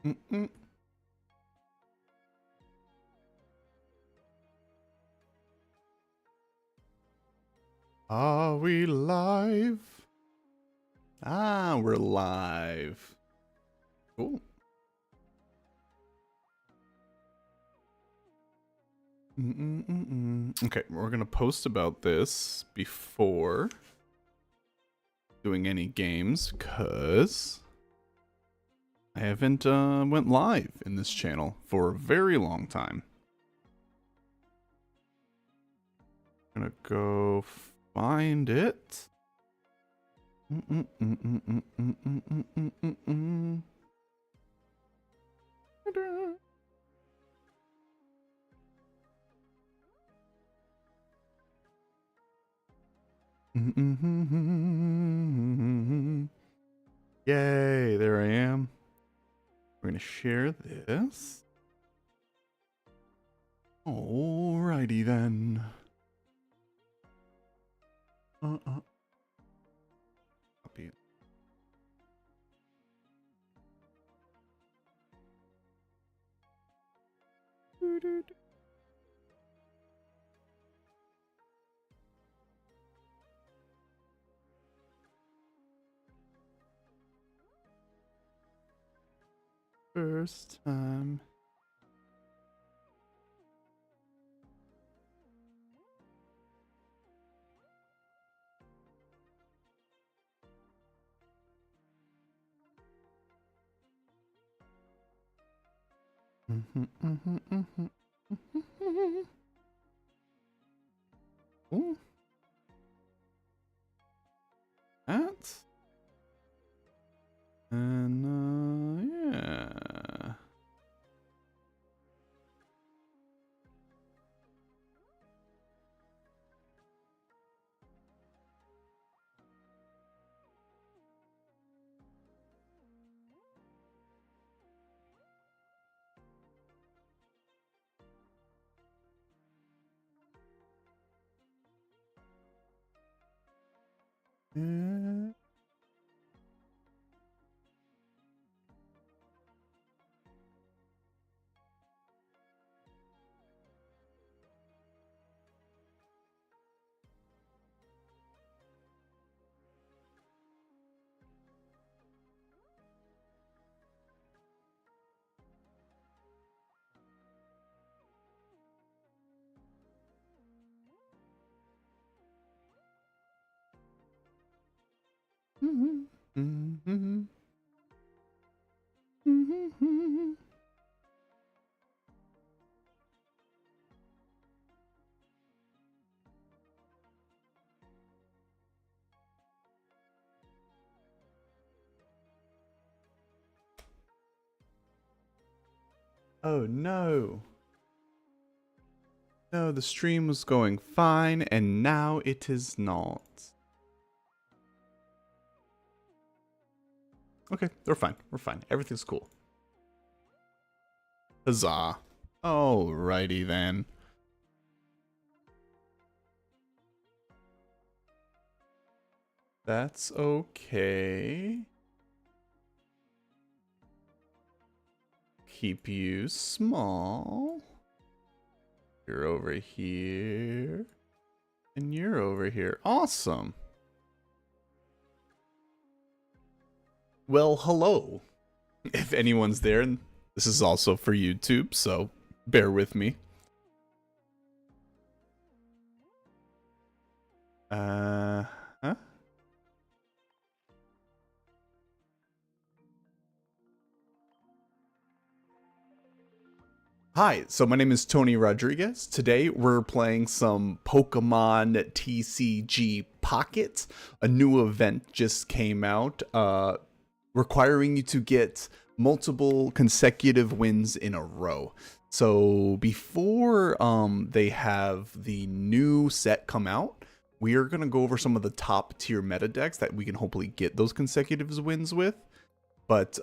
Mm-mm. Are we live? Ah, we're live. Cool. Okay, we're gonna post about this before doing any games, cause I haven't went live in this channel for a very long time. I'm gonna go find it. Yay, there I am. We're gonna share this. Alrighty then. Copy it. First time. Ooh. That. And yeah. Yeah. Oh no. No, the stream was going fine and now it is not. Okay, we're fine. We're fine. Everything's cool. Huzzah. Alrighty then. That's okay. Keep you small. You're over here. And you're over here. Awesome. Well, hello. If anyone's there, and this is also for YouTube, so bear with me. Huh? Hi, so my name is Tony Rodriguez. Today we're playing some Pokemon TCG Pocket. A new event just came out, requiring you to get multiple consecutive wins in a row. So before they have the new set come out, we are going to go over some of the top tier meta decks that we can hopefully get those consecutive wins with. But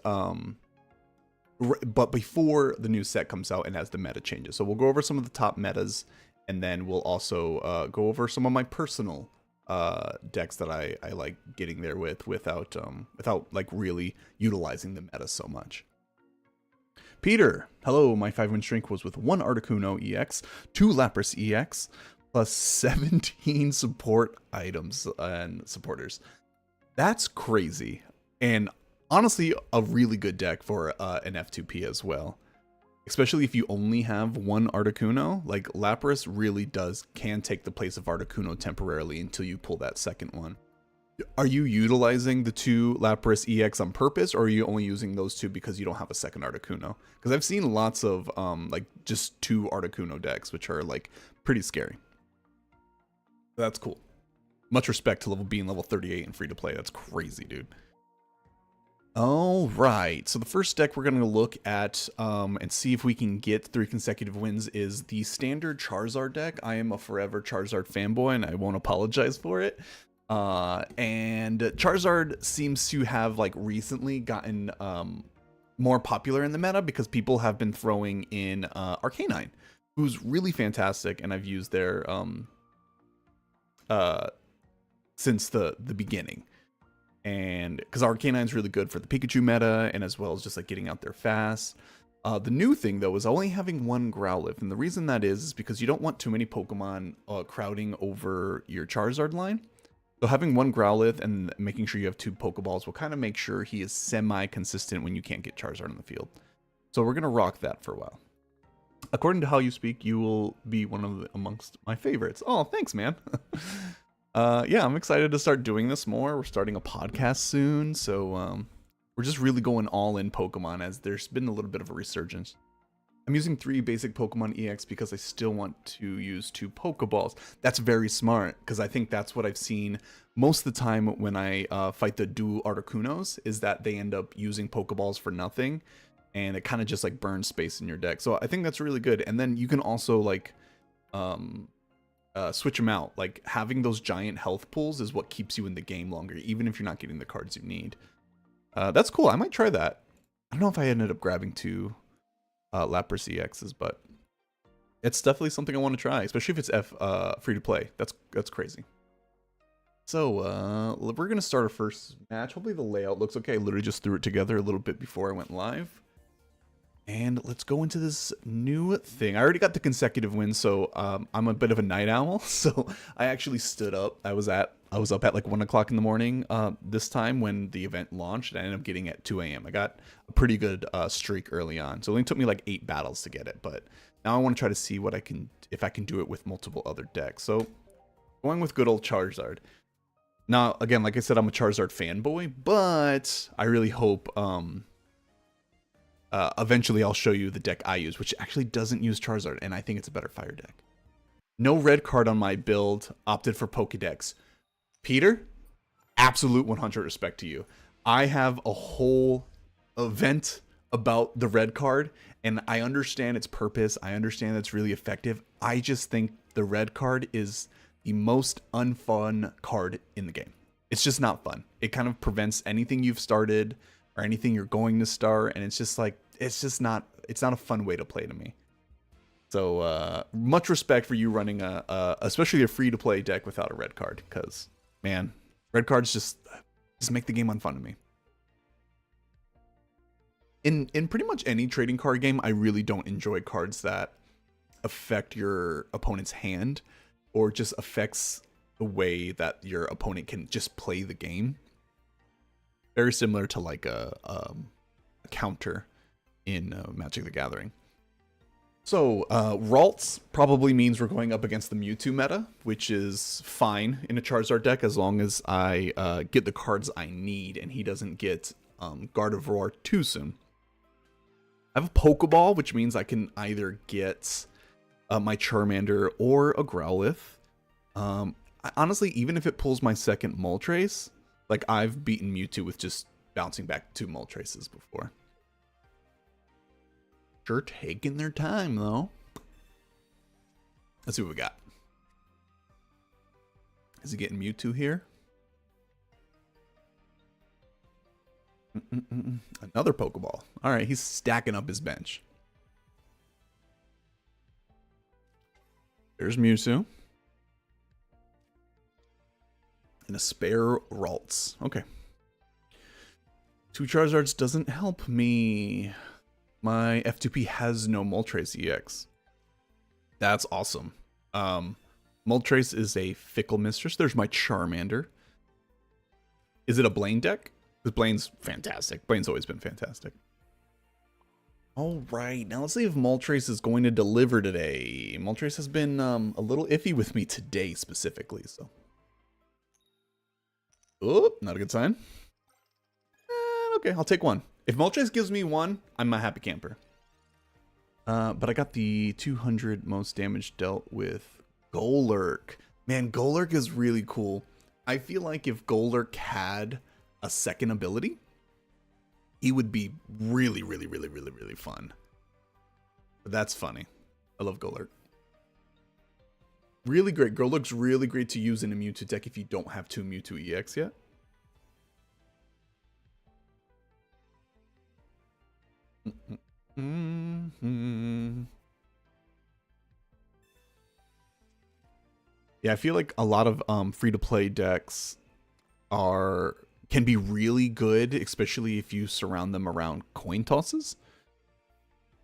before the new set comes out and as the meta changes. So we'll go over some of the top metas, and then we'll also go over some of my personal decks that I like getting there without like really utilizing the meta so much. Peter, hello, my 5-win streak was with 1 Articuno EX, 2 Lapras EX, plus 17 support items and supporters. That's crazy. And honestly, a really good deck for an F2P as well. Especially if you only have 1 Articuno, like Lapras really can take the place of Articuno temporarily until you pull that second one. Are you utilizing the 2 Lapras EX on purpose, or are you only using those 2 because you don't have a second Articuno? Because I've seen lots of like just 2 Articuno decks, which are like pretty scary. That's cool. Much respect to being level 38 and free to play. That's crazy, dude. All right, so the first deck we're going to look at and see if we can get 3 consecutive wins is the standard Charizard deck. I am a forever Charizard fanboy, and I won't apologize for it. And Charizard seems to have like recently gotten more popular in the meta because people have been throwing in Arcanine, who's really fantastic, and I've used their since the beginning. And because Arcanine's really good for the Pikachu meta, and as well as just like getting out there fast. The new thing though is only having 1 Growlithe, and the reason that is because you don't want too many Pokemon crowding over your Charizard line. So having 1 Growlithe and making sure you have 2 Pokeballs will kind of make sure he is semi-consistent when you can't get Charizard in the field. So we're gonna rock that for a while. According to how you speak, you will be one of amongst my favorites. Oh, thanks, man. Yeah, I'm excited to start doing this more. We're starting a podcast soon, so we're just really going all in Pokemon as there's been a little bit of a resurgence. I'm using 3 basic Pokemon EX because I still want to use 2 Pokeballs. That's very smart, because I think that's what I've seen most of the time when I fight the dual Articunos, is that they end up using Pokeballs for nothing, and it kind of just like burns space in your deck. So I think that's really good. And then you can also like switch them out. Like having those giant health pools is what keeps you in the game longer, even if you're not getting the cards you need. That's cool. I might try that. I don't know if I ended up grabbing 2 Lapras EXs, but it's definitely something I want to try, especially if it's free to play. That's crazy. So we're gonna start our first match. Hopefully the layout looks okay. I literally just threw it together a little bit before I went live. And let's go into this new thing. I already got the consecutive wins, so I'm a bit of a night owl. So I actually stood up. I was up at like 1 o'clock in the morning this time when the event launched. And I ended up getting it at 2 a.m. I got a pretty good streak early on. So it only took me like 8 battles to get it. But now I want to try to see what if I can do it with multiple other decks. So going with good old Charizard. Now, again, like I said, I'm a Charizard fanboy, but I really hope eventually I'll show you the deck I use, which actually doesn't use Charizard, and I think it's a better fire deck. No red card on my build, opted for Pokedex. Peter, absolute 100 respect to you. I have a whole event about the red card, and I understand its purpose. I understand it's really effective. I just think the red card is the most unfun card in the game. It's just not fun. It kind of prevents anything you've started or anything you're going to start, and it's just like, it's not a fun way to play to me. So much respect for you running especially a free-to-play deck without a red card, because man, red cards just make the game unfun to me. In pretty much any trading card game, I really don't enjoy cards that affect your opponent's hand or just affects the way that your opponent can just play the game. Very similar to like a counter in Magic the Gathering. So Ralts probably means we're going up against the Mewtwo meta, which is fine in a Charizard deck as long as I get the cards I need and he doesn't get Gardevoir too soon. I have a Pokeball, which means I can either get my Charmander or a Growlithe. Honestly, even if it pulls my second Moltres, like I've beaten Mewtwo with just bouncing back 2 Moltres before. Sure taking their time though. Let's see what we got. Is he getting Mewtwo here? Another Pokeball. All right, he's stacking up his bench. There's Mewtwo. And a spare Ralts. Okay. 2 Charizards doesn't help me. My F2P has no Moltres EX. That's awesome. Moltres is a Fickle Mistress. There's my Charmander. Is it a Blaine deck? Because Blaine's fantastic. Blaine's always been fantastic. All right, now let's see if Moltres is going to deliver today. Moltres has been a little iffy with me today specifically, so. Oh, not a good sign. Okay, I'll take one. If Moltres gives me one, I'm a happy camper. But I got the 200 most damage dealt with Golurk. Man, Golurk is really cool. I feel like if Golurk had a second ability, he would be really, really, really, really, really fun. But that's funny. I love Golurk. Really great. Golurk's really great to use in a Mewtwo deck if you don't have 2 Mewtwo EX yet. Yeah, I feel like a lot of free-to-play decks can be really good, especially if you surround them around coin tosses.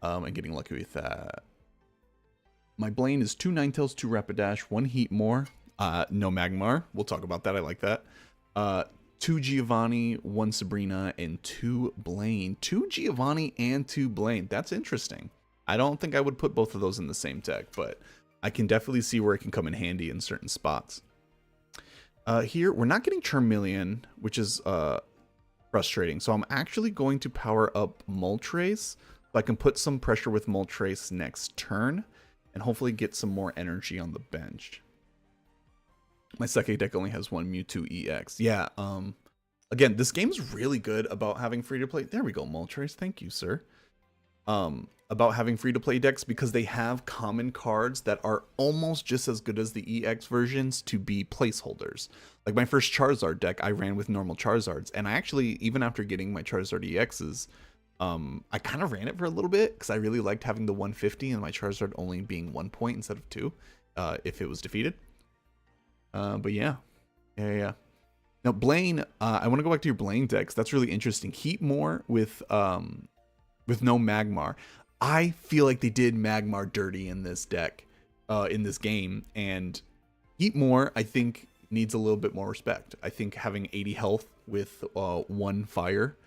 I'm getting lucky with that. My Blaine is 2 Ninetales, 2 Rapidash, 1 Heatmore, no Magmar. We'll talk about that. I like that. 2 Giovanni, 1 Sabrina, and 2 Blaine. 2 Giovanni and 2 Blaine. That's interesting. I don't think I would put both of those in the same deck, but I can definitely see where it can come in handy in certain spots. Here, we're not getting Charmeleon, which is frustrating. So I'm actually going to power up Moltres, so I can put some pressure with Moltres next turn, and hopefully get some more energy on the bench. My second deck only has 1 Mewtwo EX. Yeah, again, this game's really good about having free-to-play. There we go, Moltres. Thank you, sir. About having free-to-play decks because they have common cards that are almost just as good as the EX versions to be placeholders. Like my first Charizard deck, I ran with normal Charizards, and I actually, even after getting my Charizard EXs, I kind of ran it for a little bit because I really liked having the 150 and my Charizard only being 1 point instead of 2 if it was defeated. But yeah. Now Blaine, I want to go back to your Blaine decks. That's really interesting. Heatmore with no Magmar. I feel like they did Magmar dirty in this deck, in this game, and Heatmore, I think, needs a little bit more respect. I think having 80 health with 1 fire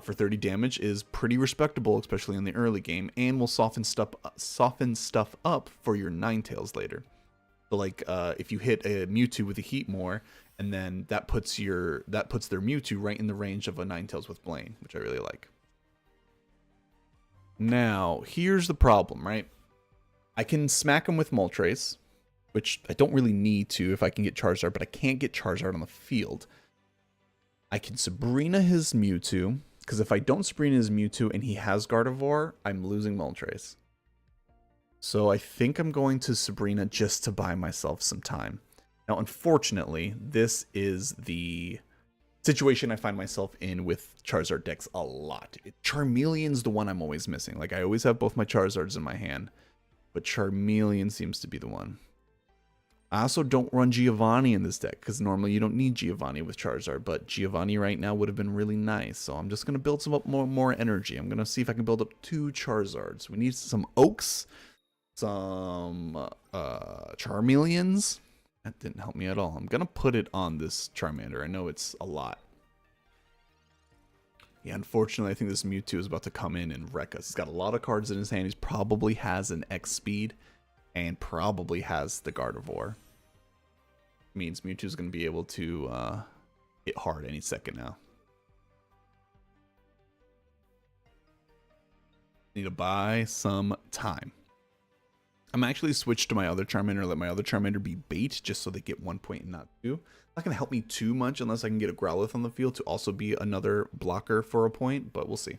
for 30 damage is pretty respectable, especially in the early game, and will soften stuff up for your Ninetales later. So like if you hit a Mewtwo with a Heatmore, and then that puts their Mewtwo right in the range of a Ninetales with Blaine, which I really like. Now, here's the problem, right? I can smack him with Moltres, which I don't really need to if I can get Charizard, but I can't get Charizard on the field. I can Sabrina his Mewtwo, because if I don't Sabrina his Mewtwo and he has Gardevoir, I'm losing Moltres. So I think I'm going to Sabrina just to buy myself some time. Now, unfortunately, this is the situation I find myself in with Charizard decks a lot. Charmeleon's the one I'm always missing. Like, I always have both my Charizards in my hand, but Charmeleon seems to be the one. I also don't run Giovanni in this deck, because normally you don't need Giovanni with Charizard, but Giovanni right now would have been really nice, so I'm just going to build some up more energy. I'm going to see if I can build up 2 Charizards. We need some Oaks, some Charmeleons. That didn't help me at all. I'm going to put it on this Charmander. I know it's a lot. Yeah, unfortunately, I think this Mewtwo is about to come in and wreck us. He's got a lot of cards in his hand. He probably has an X speed and probably has the Gardevoir. Means Mewtwo's going to be able to hit hard any second now. Need to buy some time. I'm actually switched to my other Charmander, let my other Charmander be bait, just so they get 1 point and not 2. Not going to help me too much unless I can get a Growlithe on the field to also be another blocker for a point, but we'll see.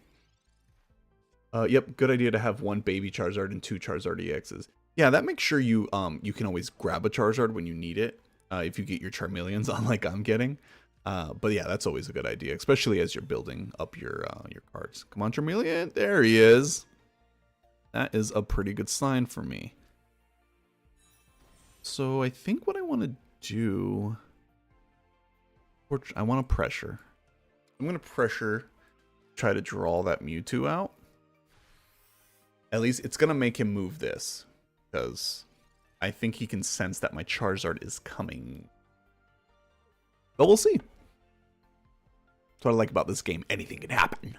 Yep, good idea to have 1 baby Charizard and 2 Charizard EXs. Yeah, that makes sure you can always grab a Charizard when you need it, if you get your Charmeleons on like I'm getting. But yeah, that's always a good idea, especially as you're building up your cards. Come on, Charmeleon, there he is. That is a pretty good sign for me. So I think what I want to do, I want to pressure. I'm going to pressure, try to draw that Mewtwo out. At least it's going to make him move this. Because I think he can sense that my Charizard is coming. But we'll see. That's what I like about this game. Anything can happen.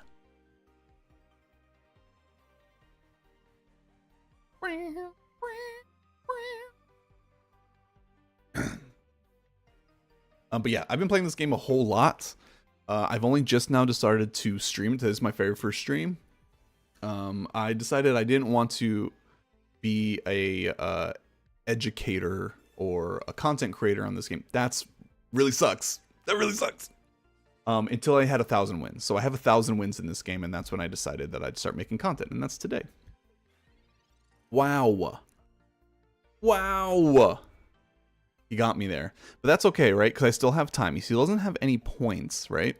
But yeah, I've been playing this game a whole lot. I've only just now decided to stream. This is my very first stream. I decided I didn't want to be a educator or a content creator on this game. That's really sucks. That really sucks. Until I had 1,000 wins. So I have 1,000 wins in this game, and that's when I decided that I'd start making content, and that's today. Wow. Wow. He got me there. But that's okay, right? Because I still have time. He still doesn't have any points, right?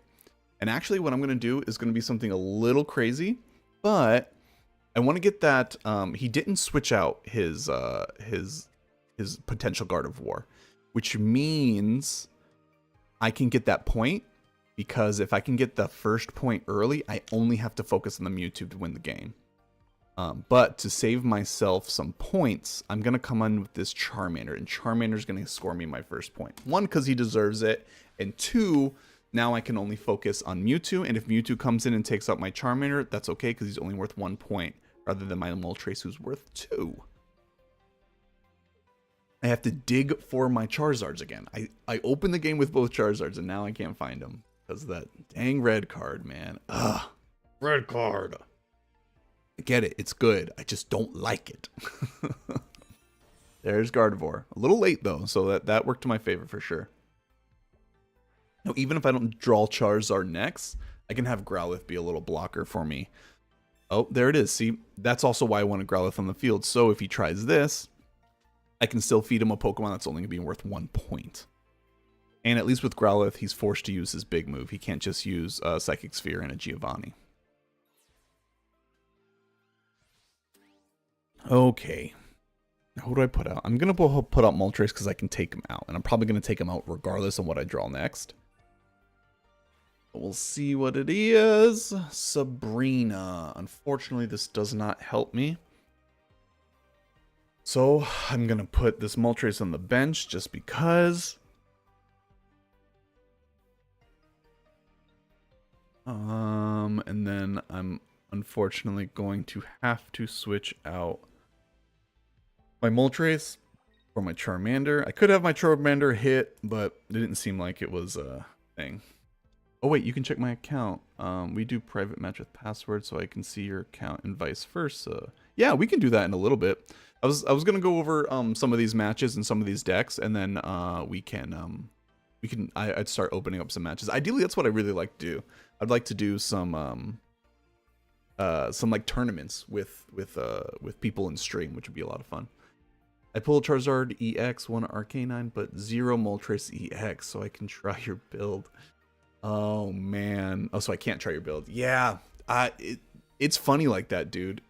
And actually what I'm going to do is going to be something a little crazy. But I want to get that... he didn't switch out his potential Guard of War. Which means I can get that point. Because if I can get the first point early, I only have to focus on the Mewtwo to win the game. But to save myself some points, I'm going to come on with this Charmander. And Charmander's going to score me my first point. 1, because he deserves it. And 2, now I can only focus on Mewtwo. And if Mewtwo comes in and takes out my Charmander, that's okay, because he's only worth 1 point. Rather than my Moltres, who's worth 2. I have to dig for my Charizards again. I opened the game with both Charizards, and now I can't find them. Because of that dang red card, man. Ugh. Red card. I get it. It's good. I just don't like it. There's Gardevoir. A little late, though, so that worked to my favor for sure. Now, even if I don't draw Charizard next, I can have Growlithe be a little blocker for me. Oh, there it is. See, that's also why I wanted Growlithe on the field. So if he tries this, I can still feed him a Pokemon that's only going to be worth 1 point. And at least with Growlithe, he's forced to use his big move. He can't just use a Psychic Sphere and a Giovanni. Okay. Who do I put out? I'm going to put out Moltres because I can take him out. And I'm probably going to take him out regardless of what I draw next. But we'll see what it is. Sabrina. Unfortunately, this does not help me. So I'm going to put this Moltres on the bench just because. And then I'm unfortunately going to have to switch out my Moltres for my Charmander. I could have my Charmander hit, but it didn't seem like it was a thing. Oh wait, you can check my account. We do private match with password, so I can see your account and vice versa. Yeah, we can do that in a little bit. I was gonna go over some of these matches and some of these decks, and then I'd start opening up some matches. Ideally, that's what I really like to do. I'd like to do some like tournaments with people in stream, which would be a lot of fun. I pulled Charizard EX, 1 Arcanine, but 0 Moltres EX, so I can try your build. Oh man. Oh, so I can't try your build. Yeah, it's funny like that, dude.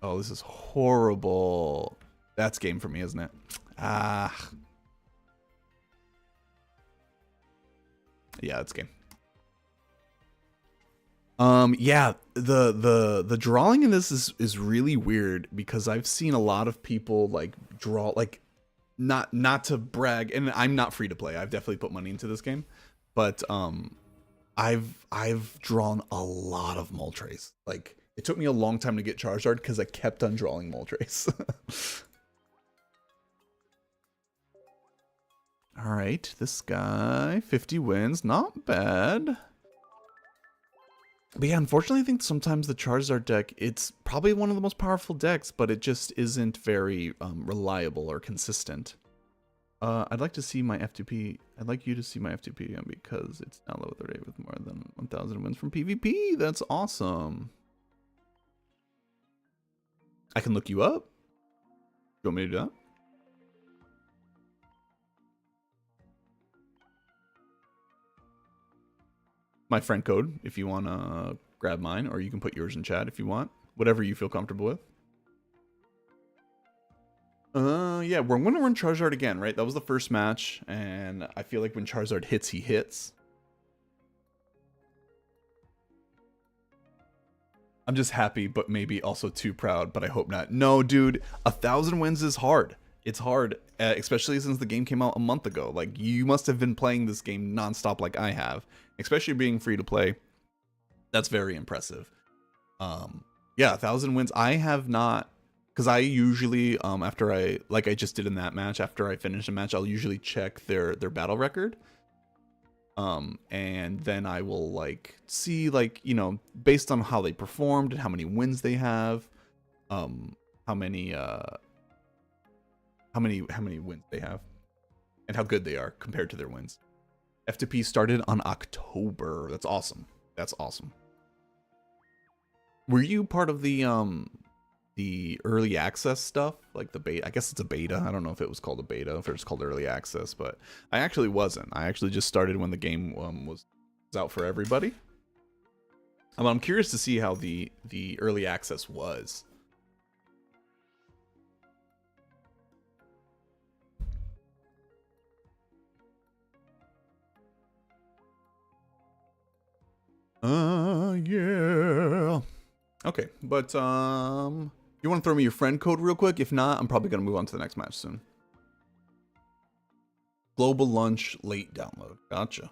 Oh, this is horrible. That's game for me, isn't it? Ah. Yeah, it's game. Yeah, the drawing in this is really weird because I've seen a lot of people like draw, like not to brag, and I'm not free to play. I've definitely put money into this game, but I've drawn a lot of Moltres. Like it took me a long time to get Charizard because I kept on drawing Moltres. All right, this guy 50 wins, not bad. But yeah, unfortunately, I think sometimes the Charizard deck, it's probably one of the most powerful decks, but it just isn't very reliable or consistent. I'd like to see my F2P. I'd like you to see my F2P again because it's now level 38 with more than 1,000 wins from PvP. That's awesome. I can look you up. You want me to do that? My friend code if you want to grab mine, or you can put yours in chat if you want. Whatever you feel comfortable with. Yeah, we're going to run Charizard again, right? That was the first match, and I feel like when Charizard hits, he hits. I'm just happy, but maybe also too proud, but I hope not. No, dude, 1,000 wins is hard. It's hard, especially since the game came out a month ago. Like, you must have been playing this game nonstop like I have, especially being free to play. That's very impressive. Yeah, 1,000 wins. I have not, because I usually, after like I just did in that match, after I finish a match, I'll usually check their battle record. And then I will like see, like, you know, based on how they performed and how many wins they have, how many wins they have and how good they are compared to their wins. F2P started on October. That's awesome. That's awesome. Were you part of the early access stuff, like the beta? I guess it's a beta. I don't know if it was called a beta, if it was called early access, but I actually wasn't. I actually just started when the game was out for everybody. I'm curious to see how the early access was. Yeah. Okay, but you want to throw me your friend code real quick? If not, I'm probably gonna move on to the next match soon. Global lunch late download. Gotcha.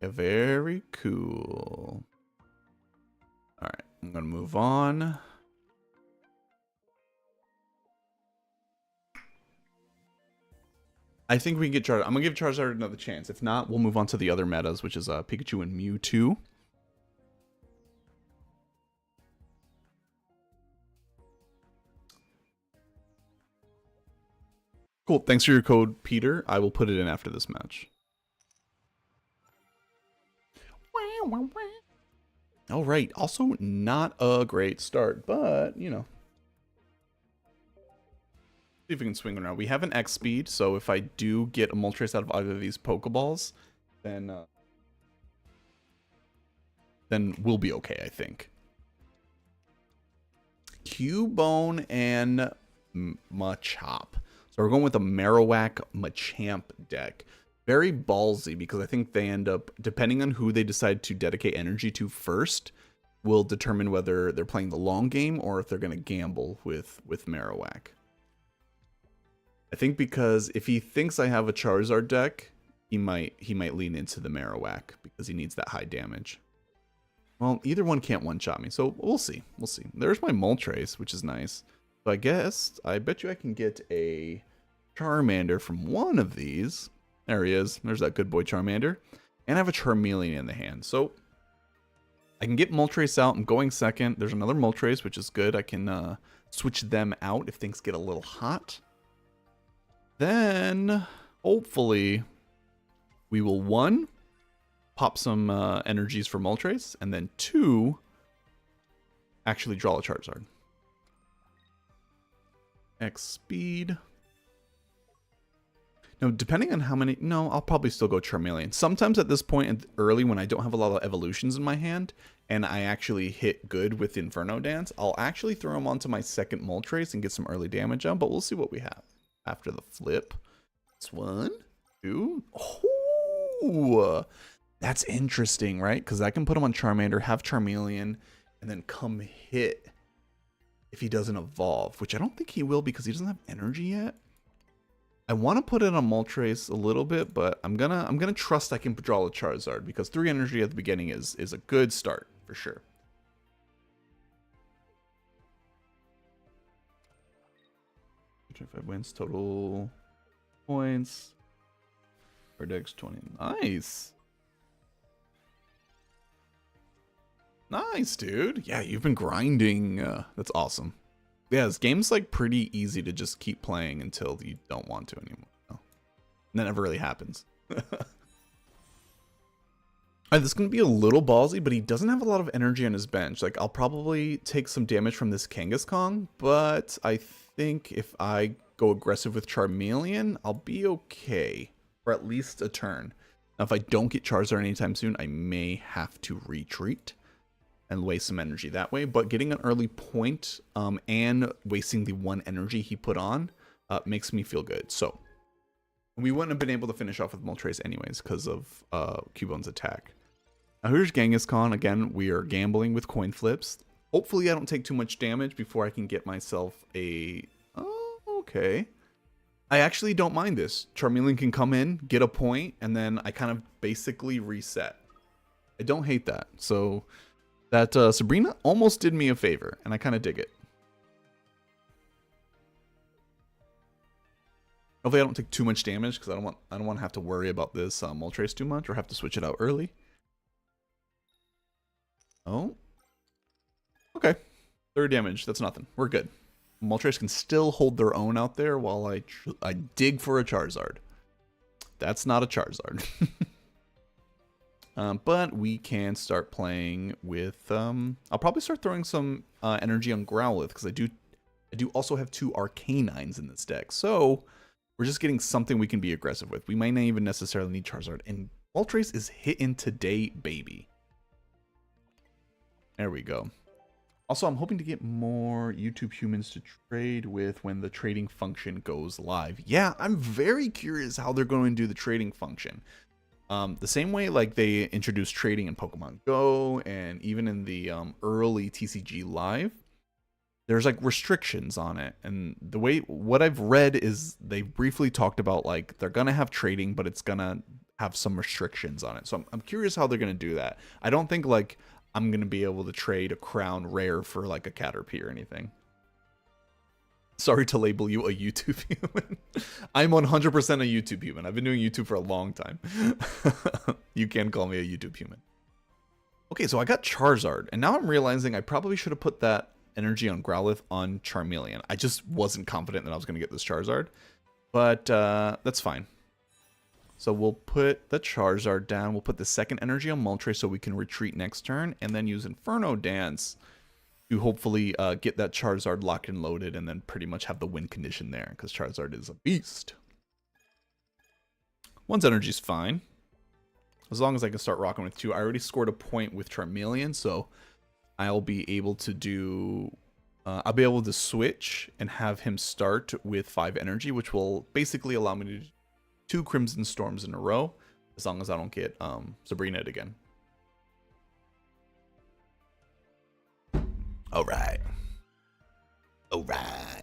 Yeah, very cool. All right, I'm gonna move on. I think we can get Charizard. I'm gonna give Charizard another chance. If not, we'll move on to the other metas, which is Pikachu and Mewtwo. Cool. Thanks for your code, Peter. I will put it in after this match. All right. Also, not a great start, but, you know. See if we can swing around. We have an X speed, so if I do get a Moltres out of either of these Pokeballs, then we'll be okay, I think. Cubone and Machop. So we're going with a Marowak Machamp deck. Very ballsy, because I think they end up, depending on who they decide to dedicate energy to first, will determine whether they're playing the long game or if they're going to gamble with Marowak. I think because if he thinks I have a Charizard deck, he might lean into the Marowak because he needs that high damage. Well, either one can't one-shot me, so we'll see. We'll see. There's my Moltres, which is nice. So I bet you I can get a Charmander from one of these. There he is. There's that good boy Charmander. And I have a Charmeleon in the hand. So I can get Moltres out. I'm going second. There's another Moltres, which is good. I can switch them out if things get a little hot. Then, hopefully, we will, 1, pop some energies for Moltres, and then 2, actually draw a Charizard. X speed. Now, depending on how many... No, I'll probably still go Charmeleon. Sometimes at this point early, when I don't have a lot of evolutions in my hand, and I actually hit good with Inferno Dance, I'll actually throw them onto my second Moltres and get some early damage on, but we'll see what we have after the flip. It's 1, 2... Oh! That's interesting, right? Because I can put him on Charmander, have Charmeleon, and then come hit if he doesn't evolve, which I don't think he will because he doesn't have energy yet. I want to put it on Moltres a little bit, but I'm gonna trust I can draw a Charizard because 3 energy at the beginning is a good start for sure. If I wins total points. Verdex 20. Nice. Nice, dude. Yeah, you've been grinding. That's awesome. Yeah, this game's like pretty easy to just keep playing until you don't want to anymore. And that never really happens. Alright, this is going to be a little ballsy, but he doesn't have a lot of energy on his bench. Like, I'll probably take some damage from this Kangaskhan, but I think if I go aggressive with Charmeleon, I'll be okay for at least a turn. Now, if I don't get Charizard anytime soon, I may have to retreat and waste some energy that way, but getting an early point and wasting the 1 energy he put on makes me feel good. So we wouldn't have been able to finish off with Moltres anyways because of Cubone's attack. Now here's Kangaskhan. Again, we are gambling with coin flips. Hopefully I don't take too much damage before I can get myself a... Oh, okay. I actually don't mind this. Charmeleon can come in, get a point, and then I kind of basically reset. I don't hate that. So that Sabrina almost did me a favor, and I kind of dig it. Hopefully I don't take too much damage because I don't want to have to worry about this Moltres too much or have to switch it out early. Oh. Okay. 30 damage. That's nothing. We're good. Moltres can still hold their own out there while I dig for a Charizard. That's not a Charizard. But we can start playing with... I'll probably start throwing some energy on Growlithe because I do also have 2 Arcanines in this deck. So we're just getting something we can be aggressive with. We might not even necessarily need Charizard. And Moltres is hitting today, baby. There we go. Also, I'm hoping to get more YouTube humans to trade with when the trading function goes live. Yeah, I'm very curious how they're going to do the trading function. The same way like they introduced trading in Pokemon Go and even in the early TCG Live, there's like restrictions on it. And the way what I've read is they briefly talked about like they're gonna have trading, but it's gonna have some restrictions on it. So I'm curious how they're gonna do that. I don't think like I'm going to be able to trade a crown rare for like a Caterpie or anything. Sorry to label you a YouTube human. I'm 100% a YouTube human. I've been doing YouTube for a long time. You can call me a YouTube human. Okay, so I got Charizard, and now I'm realizing I probably should have put that energy on Growlithe on Charmeleon. I just wasn't confident that I was going to get this Charizard, but that's fine. So we'll put the Charizard down. We'll put the second energy on Moltres so we can retreat next turn. And then use Inferno Dance to hopefully get that Charizard locked and loaded. And then pretty much have the win condition there. Because Charizard is a beast. One's energy is fine. As long as I can start rocking with 2. I already scored a point with Charmeleon. So I'll be able to do... I'll be able to switch and have him start with 5 energy. Which will basically allow me to... 2 Crimson Storms in a row, as long as I don't get Sabrina again. All right. All right.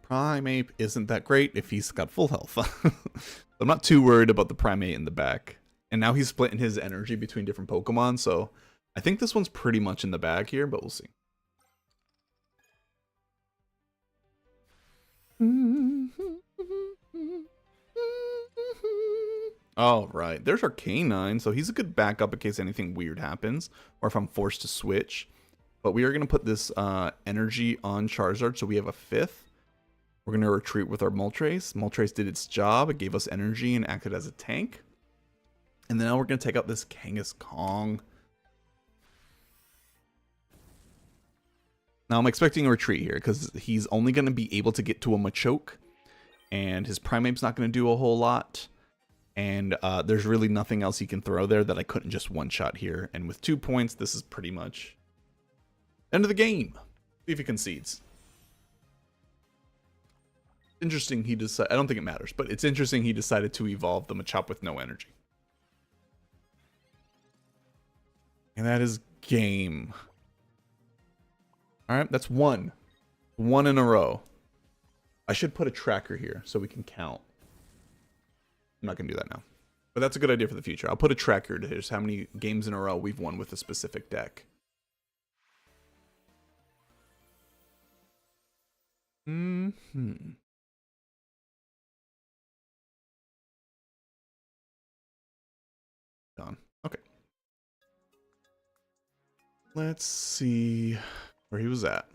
Primeape isn't that great if he's got full health. I'm not too worried about the Primeape in the back. And now he's splitting his energy between different Pokemon, so I think this one's pretty much in the bag here, but we'll see. All right, there's our Arcanine, so he's a good backup in case anything weird happens, or if I'm forced to switch. But we are going to put this energy on Charizard, so we have a 5th. We're going to retreat with our Moltres. Moltres did its job, it gave us energy and acted as a tank. And then now we're going to take out this Kangaskhan. Now I'm expecting a retreat here because he's only going to be able to get to a Machoke. And his Primeape's not going to do a whole lot. And there's really nothing else he can throw there that I couldn't just one-shot here. And with 2 points, this is pretty much end of the game. See if he concedes. Interesting he decided... I don't think it matters, but it's interesting he decided to evolve the Machop with no energy. And that is game. Alright, that's 1. 1 in a row. I should put a tracker here so we can count. I'm not going to do that now. But that's a good idea for the future. I'll put a tracker to just how many games in a row we've won with a specific deck. Done. Okay. Let's see where he was at.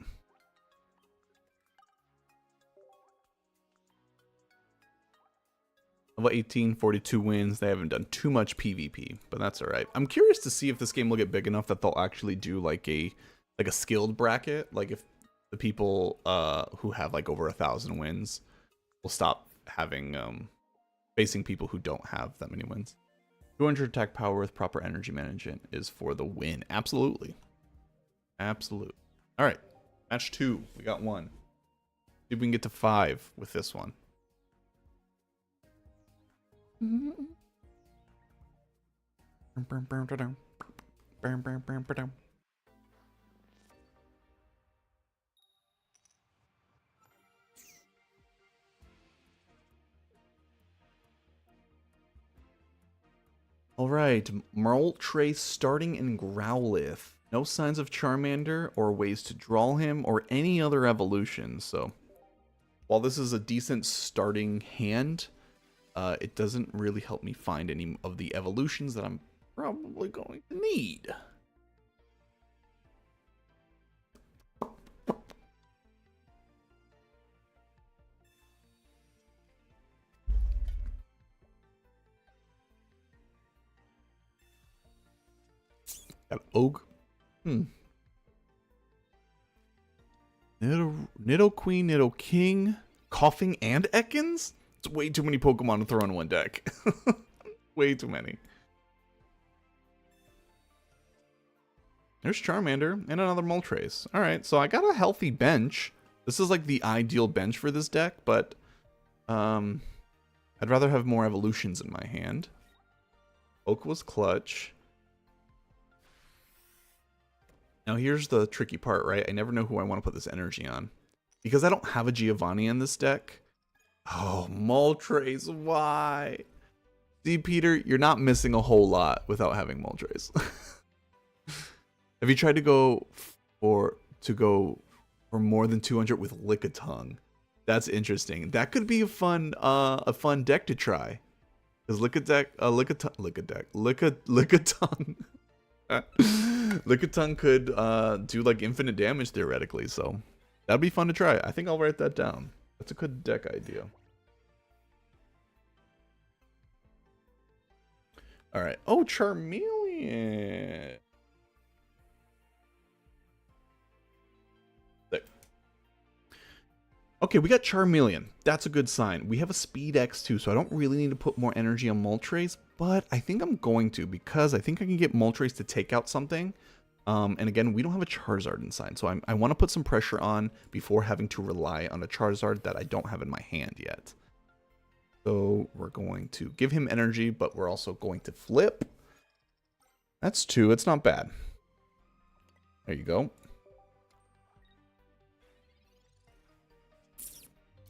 Level 18, 42 wins. They haven't done too much PvP, but that's all right. I'm curious to see if this game will get big enough that they'll actually do like a skilled bracket. Like if the people who have like over 1,000 wins will stop having facing people who don't have that many wins. 200 attack power with proper energy management is for the win. Absolutely. Absolutely. All right. Match 2. We got 1. See if we can get to 5 with this one. Alright, Moltres starting in Growlithe. No signs of Charmander or ways to draw him or any other evolution, so while this is a decent starting hand, it doesn't really help me find any of the evolutions that I'm probably going to need. Got Ogre. Nidoqueen, Nidoking, Coughing, and Ekans? It's way too many Pokemon to throw in one deck. Way too many. There's Charmander and another Moltres. Alright, so I got a healthy bench. This is like the ideal bench for this deck, but I'd rather have more evolutions in my hand. Oak was clutch. Now here's the tricky part, right? I never know who I want to put this energy on. Because I don't have a Giovanni in this deck. Oh, Moltres, why? See, Peter, you're not missing a whole lot without having Moltres. Have you tried to go for more than 200 with Lickitung? That's interesting. That could be a fun deck to try. Because Lickitung could do like infinite damage theoretically, so that'd be fun to try. I think I'll write that down. That's a good deck idea. All right. Oh, Charmeleon. Okay, we got Charmeleon. That's a good sign. We have a Speed X too, so I don't really need to put more energy on Moltres, but I think I'm going to because I think I can get Moltres to take out something. And again, we don't have a Charizard inside, so I want to put some pressure on before having to rely on a Charizard that I don't have in my hand yet. So we're going to give him energy, but we're also going to flip. That's 2. It's not bad. There you go.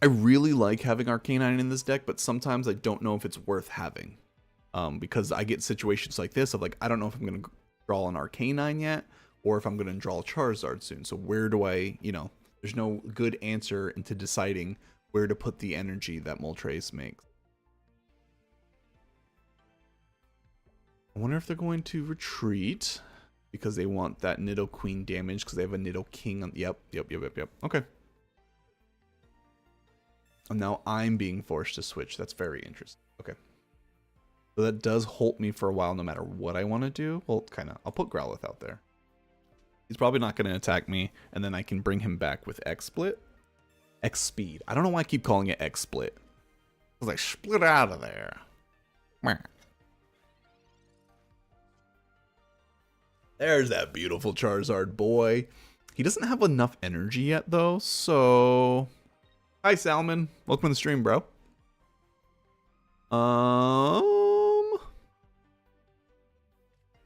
I really like having Arcanine in this deck, but sometimes I don't know if it's worth having. Because I get situations like this of like, I don't know if I'm going to draw an Arcanine yet, or if I'm going to draw a Charizard soon. So where do I, there's no good answer into deciding where to put the energy that Moltres makes. I wonder if they're going to retreat because they want that Nidoqueen damage because they have a Nidoking on. Yep. Okay. And now I'm being forced to switch. That's very interesting. Okay. So that does hold me for a while no matter what I want to do. Well, kind of. I'll put Growlithe out there. He's probably not going to attack me, and then I can bring him back with X-Split. X-Speed. I don't know why I keep calling it X-Split. I was like, split out of there. There's that beautiful Charizard boy. He doesn't have enough energy yet, though, so... Hi, Salmon. Welcome to the stream, bro.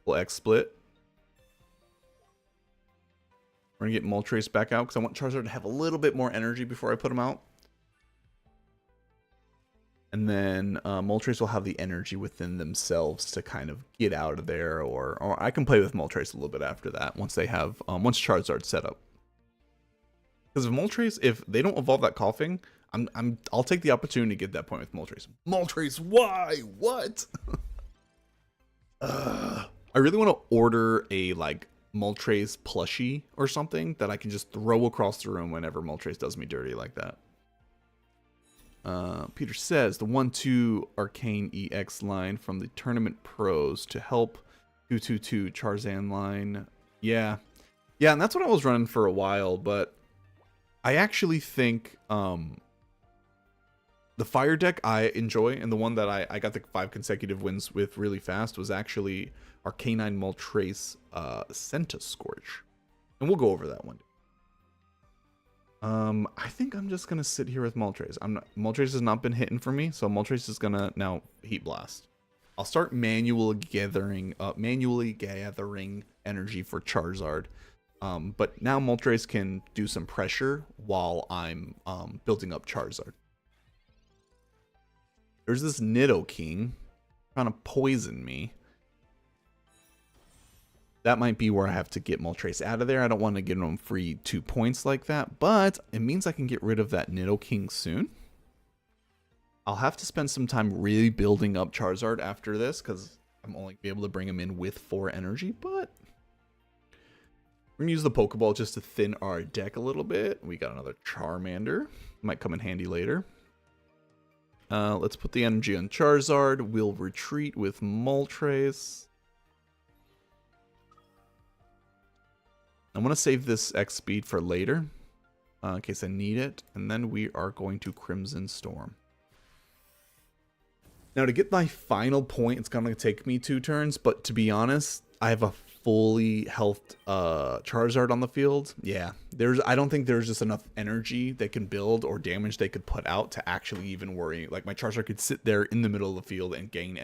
We'll X-Split. We're going to get Moltres back out because I want Charizard to have a little bit more energy before I put him out. And then Moltres will have the energy within themselves to kind of get out of there, or I can play with Moltres a little bit after that once they have once Charizard's set up. Because if Moltres, if they don't evolve that Coughing, I'll take the opportunity to get that point with Moltres. Moltres, why? What? I really want to order a like Moltres plushie or something that I can just throw across the room whenever Moltres does me dirty like that. Peter says the 1-2 Arcane EX line from the Tournament Pros to help 2-2-2 Charzan line. Yeah, and that's what I was running for a while, but I actually think the fire deck I enjoy, and the one that I got the 5 consecutive wins with really fast was actually Arcanine Moltres Centiskorch. And we'll go over that one. I think I'm just gonna sit here with Moltres. Moltres has not been hitting for me, so Moltres is gonna now Heat Blast. I'll start manually gathering energy for Charizard. But now Moltres can do some pressure while I'm building up Charizard. There's this Nidoking trying to poison me. That might be where I have to get Moltres out of there. I don't want to give him free 2 points like that, but it means I can get rid of that Nidoking soon. I'll have to spend some time really building up Charizard after this, because I'm only be able to bring him in with 4 energy, but we're going to use the Pokeball just to thin our deck a little bit. We got another Charmander. Might come in handy later. Let's put the energy on Charizard. We'll retreat with Moltres. I'm going to save this X speed for later, in case I need it. And then we are going to Crimson Storm. Now, to get my final point, it's going to take me 2 turns. But to be honest, I have a fully healthed Charizard on the field. Yeah, I don't think there's just enough energy they can build or damage they could put out to actually even worry. Like, my Charizard could sit there in the middle of the field and gain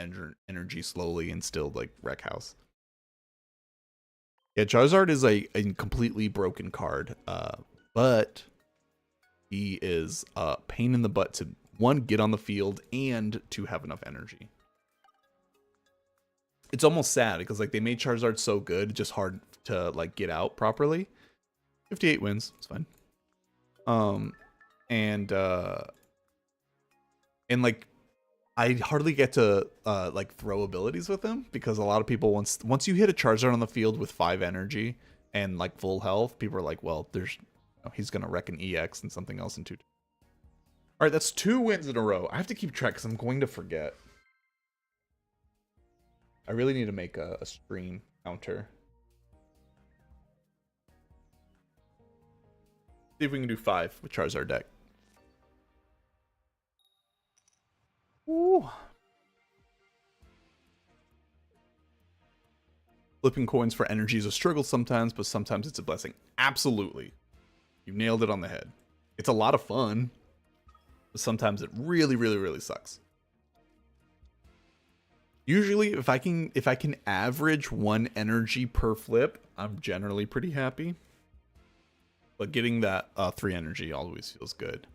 energy slowly and still, like, wreck house. Yeah, Charizard is a completely broken card, but he is a pain in the butt to, 1, get on the field, and 2, have enough energy. It's almost sad, because like they made Charizard so good, it's just hard to like get out properly. 58 wins, it's fine. And like I hardly get to like throw abilities with him, because a lot of people once you hit a Charizard on the field with 5 energy and like full health, people are like, well, he's gonna wreck an EX and something else in 2. All right, that's 2 wins in a row. I have to keep track because I'm going to forget. I really need to make a stream counter. See if we can do 5 with Charizard deck. Ooh. Flipping coins for energy is a struggle sometimes, but sometimes it's a blessing. Absolutely. You nailed it on the head. It's a lot of fun, but sometimes it really, really, really sucks. Usually, if I can average 1 energy per flip, I'm generally pretty happy. But getting that 3 energy always feels good.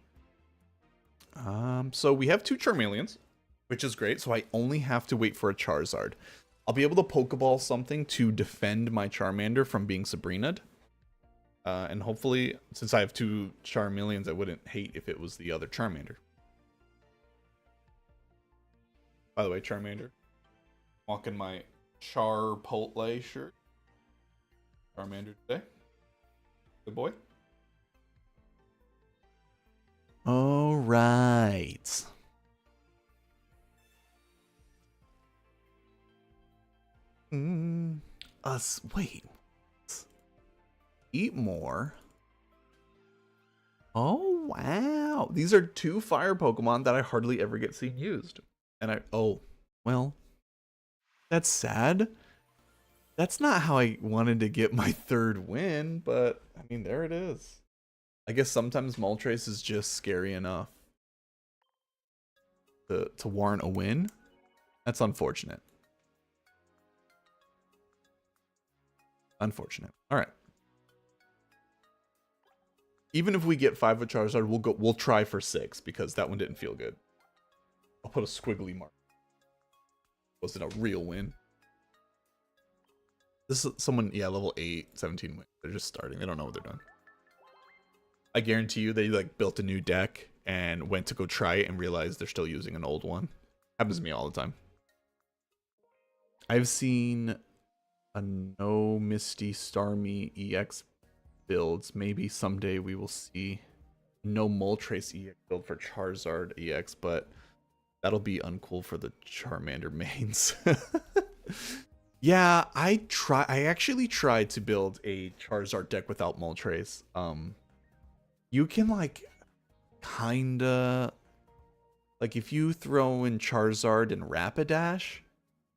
So we have 2 Charmeleons, which is great. So I only have to wait for a Charizard. I'll be able to Pokeball something to defend my Charmander from being Sabrina'd. And hopefully, since I have 2 Charmeleons, I wouldn't hate if it was the other Charmander. By the way, Charmander. Walking my Charpotle shirt. Charmander today. Good boy. All right. Wait. Eat more. Oh, wow. These are 2 fire Pokemon that I hardly ever get seen used. And well, that's sad. That's not how I wanted to get my 3rd win, but I mean, there it is. I guess sometimes Moltres is just scary enough to warrant a win. That's unfortunate. Unfortunate. All right. Even if we get 5 with Charizard, we'll try for 6, because that one didn't feel good. I'll put a squiggly mark. Was it a real win? This is someone, yeah, level 8, 17 wins. They're just starting. They don't know what they're doing. I guarantee you they like built a new deck and went to go try it and realized they're still using an old one. Happens to me all the time. I've seen a no Misty Starmie EX builds. Maybe someday we will see no Moltres EX build for Charizard EX, but that'll be uncool for the Charmander mains. Yeah, I actually tried to build a Charizard deck without Moltres. You can like kinda like if you throw in Charizard and Rapidash,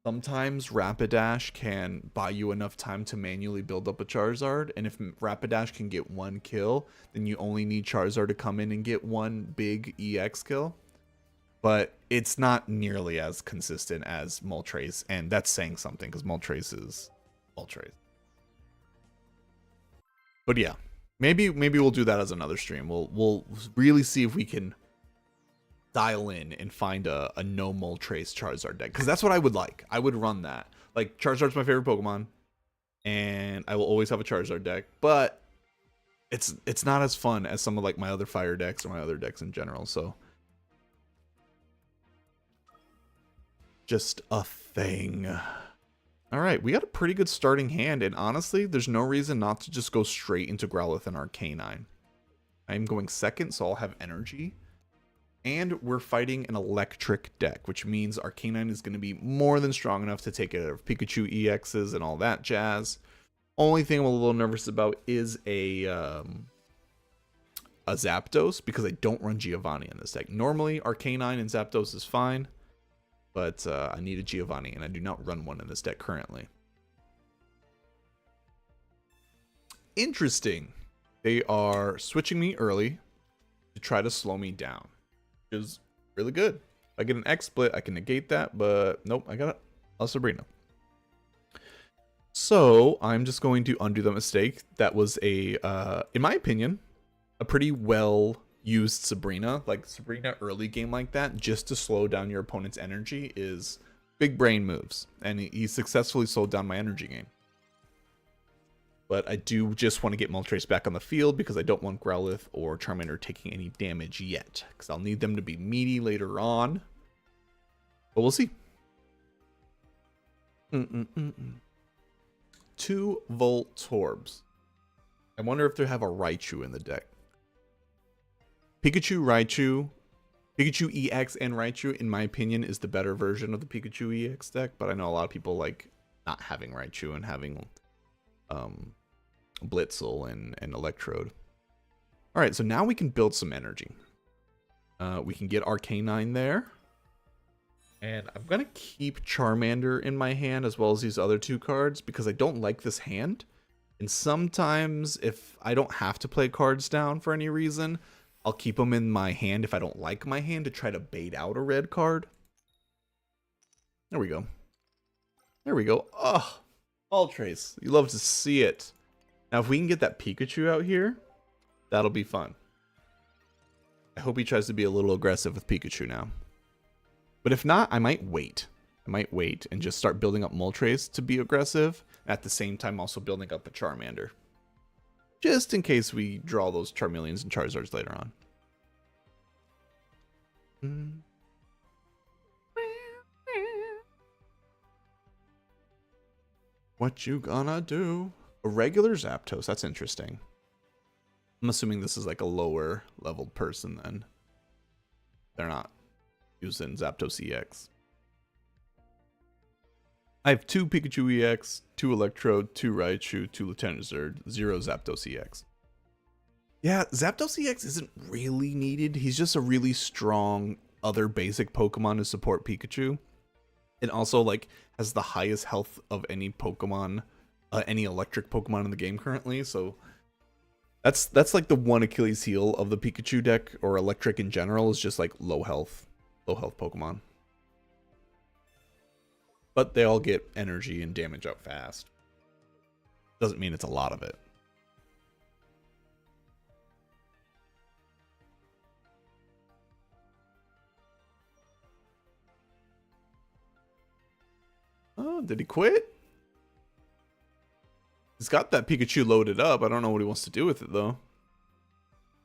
Sometimes Rapidash can buy you enough time to manually build up a Charizard, and if Rapidash can get one kill, then you only need Charizard to come in and get one big EX kill. But it's not nearly as consistent as Moltres, and that's saying something, because Moltres is Moltres. But yeah, maybe we'll do that as another stream. We'll really see if we can dial in and find a no Moltres Charizard deck, because that's what I would like. I would run that. Like, Charizard's my favorite Pokemon, and I will always have a Charizard deck, but it's not as fun as some of like my other fire decks or my other decks in general. So just a thing. All right, we got a pretty good starting hand, and honestly, there's no reason not to just go straight into Growlithe and Arcanine. I'm going second, so I'll have energy. And we're fighting an electric deck, which means Arcanine is going to be more than strong enough to take it out of Pikachu EXs and all that jazz. Only thing I'm a little nervous about is a Zapdos, because I don't run Giovanni in this deck. Normally, Arcanine and Zapdos is fine, but I need a Giovanni, and I do not run one in this deck currently. Interesting. They are switching me early to try to slow me down. Is really good. If I get an X split, I can negate that, but nope, I got a Sabrina. So I'm just going to undo the mistake. That was a, in my opinion, a pretty well used Sabrina. Like, Sabrina early game like that, just to slow down your opponent's energy, is big brain moves, and he successfully slowed down my energy game. But I do just want to get Moltres back on the field, because I don't want Growlithe or Charmander taking any damage yet, because I'll need them to be meaty later on. But we'll see. 2 Voltorbs. I wonder if they have a Raichu in the deck. Pikachu, Raichu, Pikachu EX and Raichu, in my opinion, is the better version of the Pikachu EX deck, but I know a lot of people like not having Raichu and having Blitzel and Electrode. Alright, so now we can build some energy. We can get Arcanine there. And I'm going to keep Charmander in my hand as well as these other 2 cards, because I don't like this hand. And sometimes if I don't have to play cards down for any reason, I'll keep them in my hand if I don't like my hand, to try to bait out a red card. There we go. There we go. Oh, Moltres. You love to see it. Now, if we can get that Pikachu out here, that'll be fun. I hope he tries to be a little aggressive with Pikachu now. But if not, I might wait. I might wait and just start building up Moltres to be aggressive, at the same time also building up a Charmander. Just in case we draw those Charmeleons and Charizards later on. What you gonna do? A regular Zapdos, that's interesting. I'm assuming this is like a lower leveled person then. They're not using Zapdos EX. I have 2 Pikachu EX, 2 Electrode, 2 Raichu, 2 Lieutenant Zerd, 0 Zapdos EX. Yeah, Zapdos EX isn't really needed. He's just a really strong other basic Pokemon to support Pikachu. It also like has the highest health of any Pokemon, any electric Pokemon in the game currently. So that's like the one Achilles heel of the Pikachu deck, or electric in general, is just like low health Pokemon. But they all get energy and damage up fast. Doesn't mean it's a lot of it. Oh, did he quit? He's got that Pikachu loaded up. I don't know what he wants to do with it, though.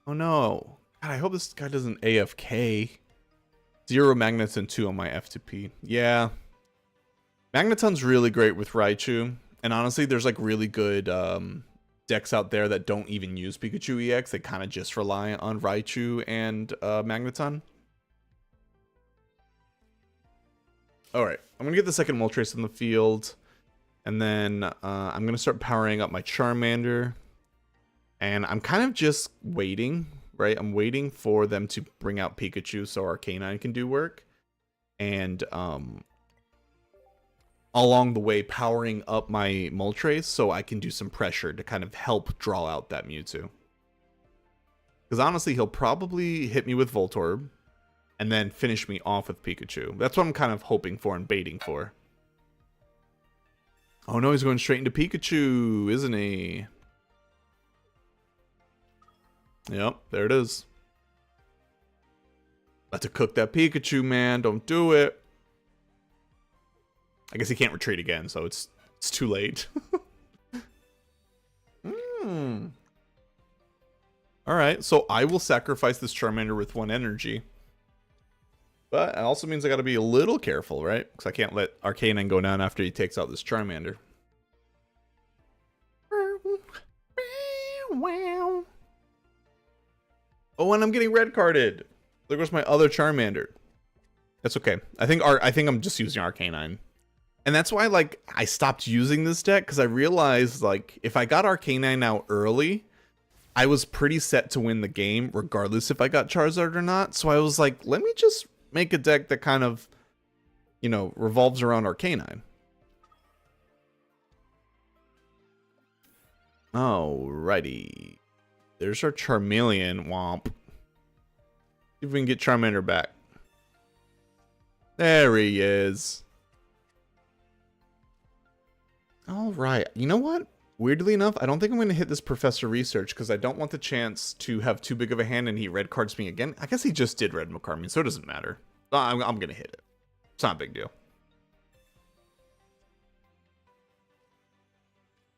Oh, no. God, I hope this guy doesn't AFK. 0 Magneton, 2 on my F2P. Yeah. Magneton's really great with Raichu. And honestly, there's like really good decks out there that don't even use Pikachu EX. They kind of just rely on Raichu and Magneton. Alright, I'm going to get the second Moltres in the field. And then I'm going to start powering up my Charmander. And I'm kind of just waiting, right? I'm waiting for them to bring out Pikachu so Arcanine can do work. And along the way powering up my Moltres so I can do some pressure to kind of help draw out that Mewtwo. Because honestly, he'll probably hit me with Voltorb and then finish me off with Pikachu. That's what I'm kind of hoping for and baiting for. Oh no, he's going straight into Pikachu, isn't he? Yep, there it is. About to cook that Pikachu, man. Don't do it. I guess he can't retreat again, so it's too late. Alright, so I will sacrifice this Charmander with 1 energy. But it also means I gotta be a little careful, right? Because I can't let Arcanine go down after he takes out this Charmander. Oh, and I'm getting red carded. There goes my other Charmander. That's okay. I think I'm just using Arcanine. And that's why, like, I stopped using this deck, because I realized, like, if I got Arcanine out early, I was pretty set to win the game, regardless if I got Charizard or not. So I was like, let me just make a deck that kind of, you know, revolves around Arcanine. Alrighty. There's our Charmeleon. Womp. See if we can get Charmander back. There he is. Alright. You know what? Weirdly enough, I don't think I'm going to hit this Professor Research because I don't want the chance to have too big of a hand and he red cards me again. I guess he just did red Macarmine, so it doesn't matter. I'm going to hit it. It's not a big deal.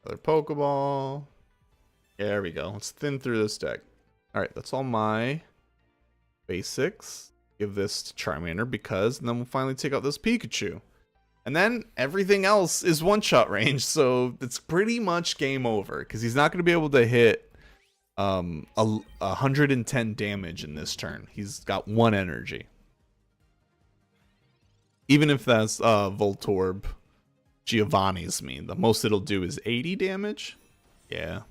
Another Pokeball. There we go. Let's thin through this deck. Alright, that's all my basics. Give this to Charmander because, and then we'll finally take out this Pikachu. And then everything else is one-shot range, so it's pretty much game over. Because he's not going to be able to hit 110 damage in this turn. He's got 1 energy. Even if that's Voltorb Giovanni's me, the most it'll do is 80 damage. Yeah.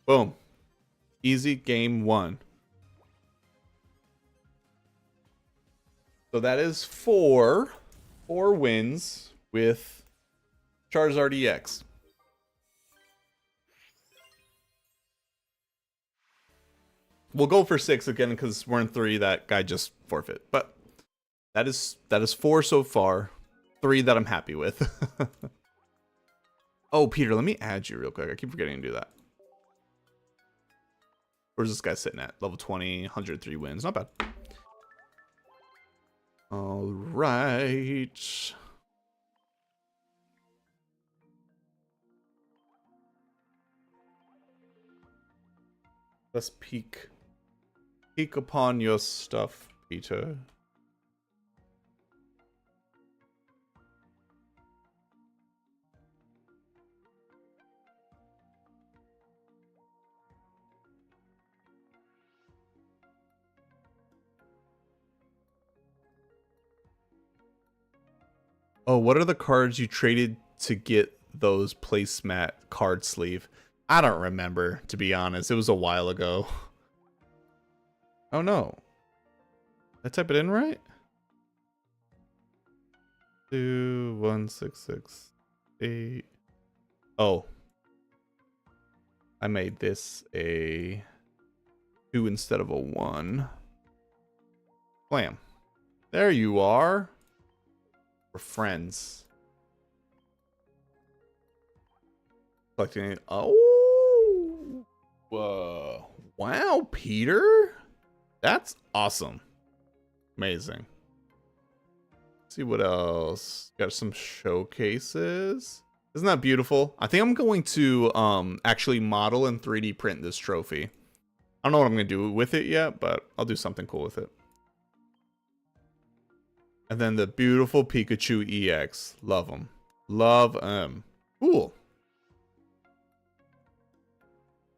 Boom. Easy game 1. So that is 4 wins with Charizard EX. We'll go for 6 again because we're in 3. That guy just forfeit. But that is 4 so far. 3 that I'm happy with. Oh, Peter, let me add you real quick. I keep forgetting to do that. Where's this guy sitting at? Level 20, 103 wins. Not bad. All right. Let's peek upon your stuff, Peter. Oh, what are the cards you traded to get those placemat card sleeve? I don't remember, to be honest. It was a while ago. Oh no. Did I type it in right? 21668. Oh. I made this a 2 instead of a 1. Blam. There you are. We're friends. Collecting it. Oh. Whoa. Wow, Peter. That's awesome. Amazing. Let's see what else. Got some showcases. Isn't that beautiful? I think I'm going to actually model and 3D print this trophy. I don't know what I'm going to do with it yet, but I'll do something cool with it. And then the beautiful Pikachu EX. Love them. Love them. Cool.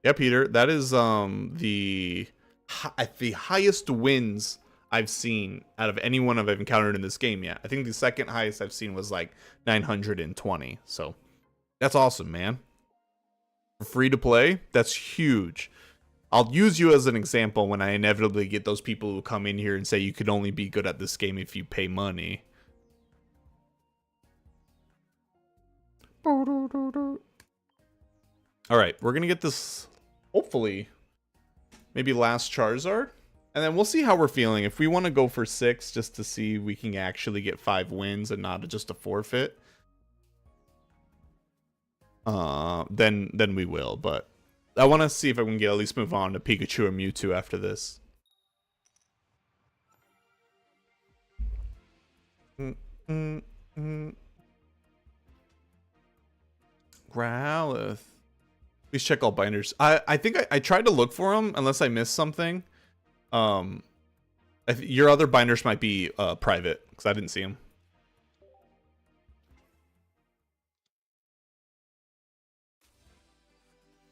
Yeah, Peter. That is the highest wins I've seen out of anyone I've encountered in this game yet. I think the second highest I've seen was like 920. So that's awesome, man. For free to play, that's huge. I'll use you as an example when I inevitably get those people who come in here and say you could only be good at this game if you pay money. All right, we're gonna get this, hopefully, maybe last Charizard, and then we'll see how we're feeling. If we want to go for 6 just to see if we can actually get 5 wins and not just a forfeit, then we will. But I want to see if I can at least move on to Pikachu or Mewtwo after this. Growlithe. Please check all binders. I think I tried to look for them, unless I missed something. Your other binders might be private, because I didn't see them.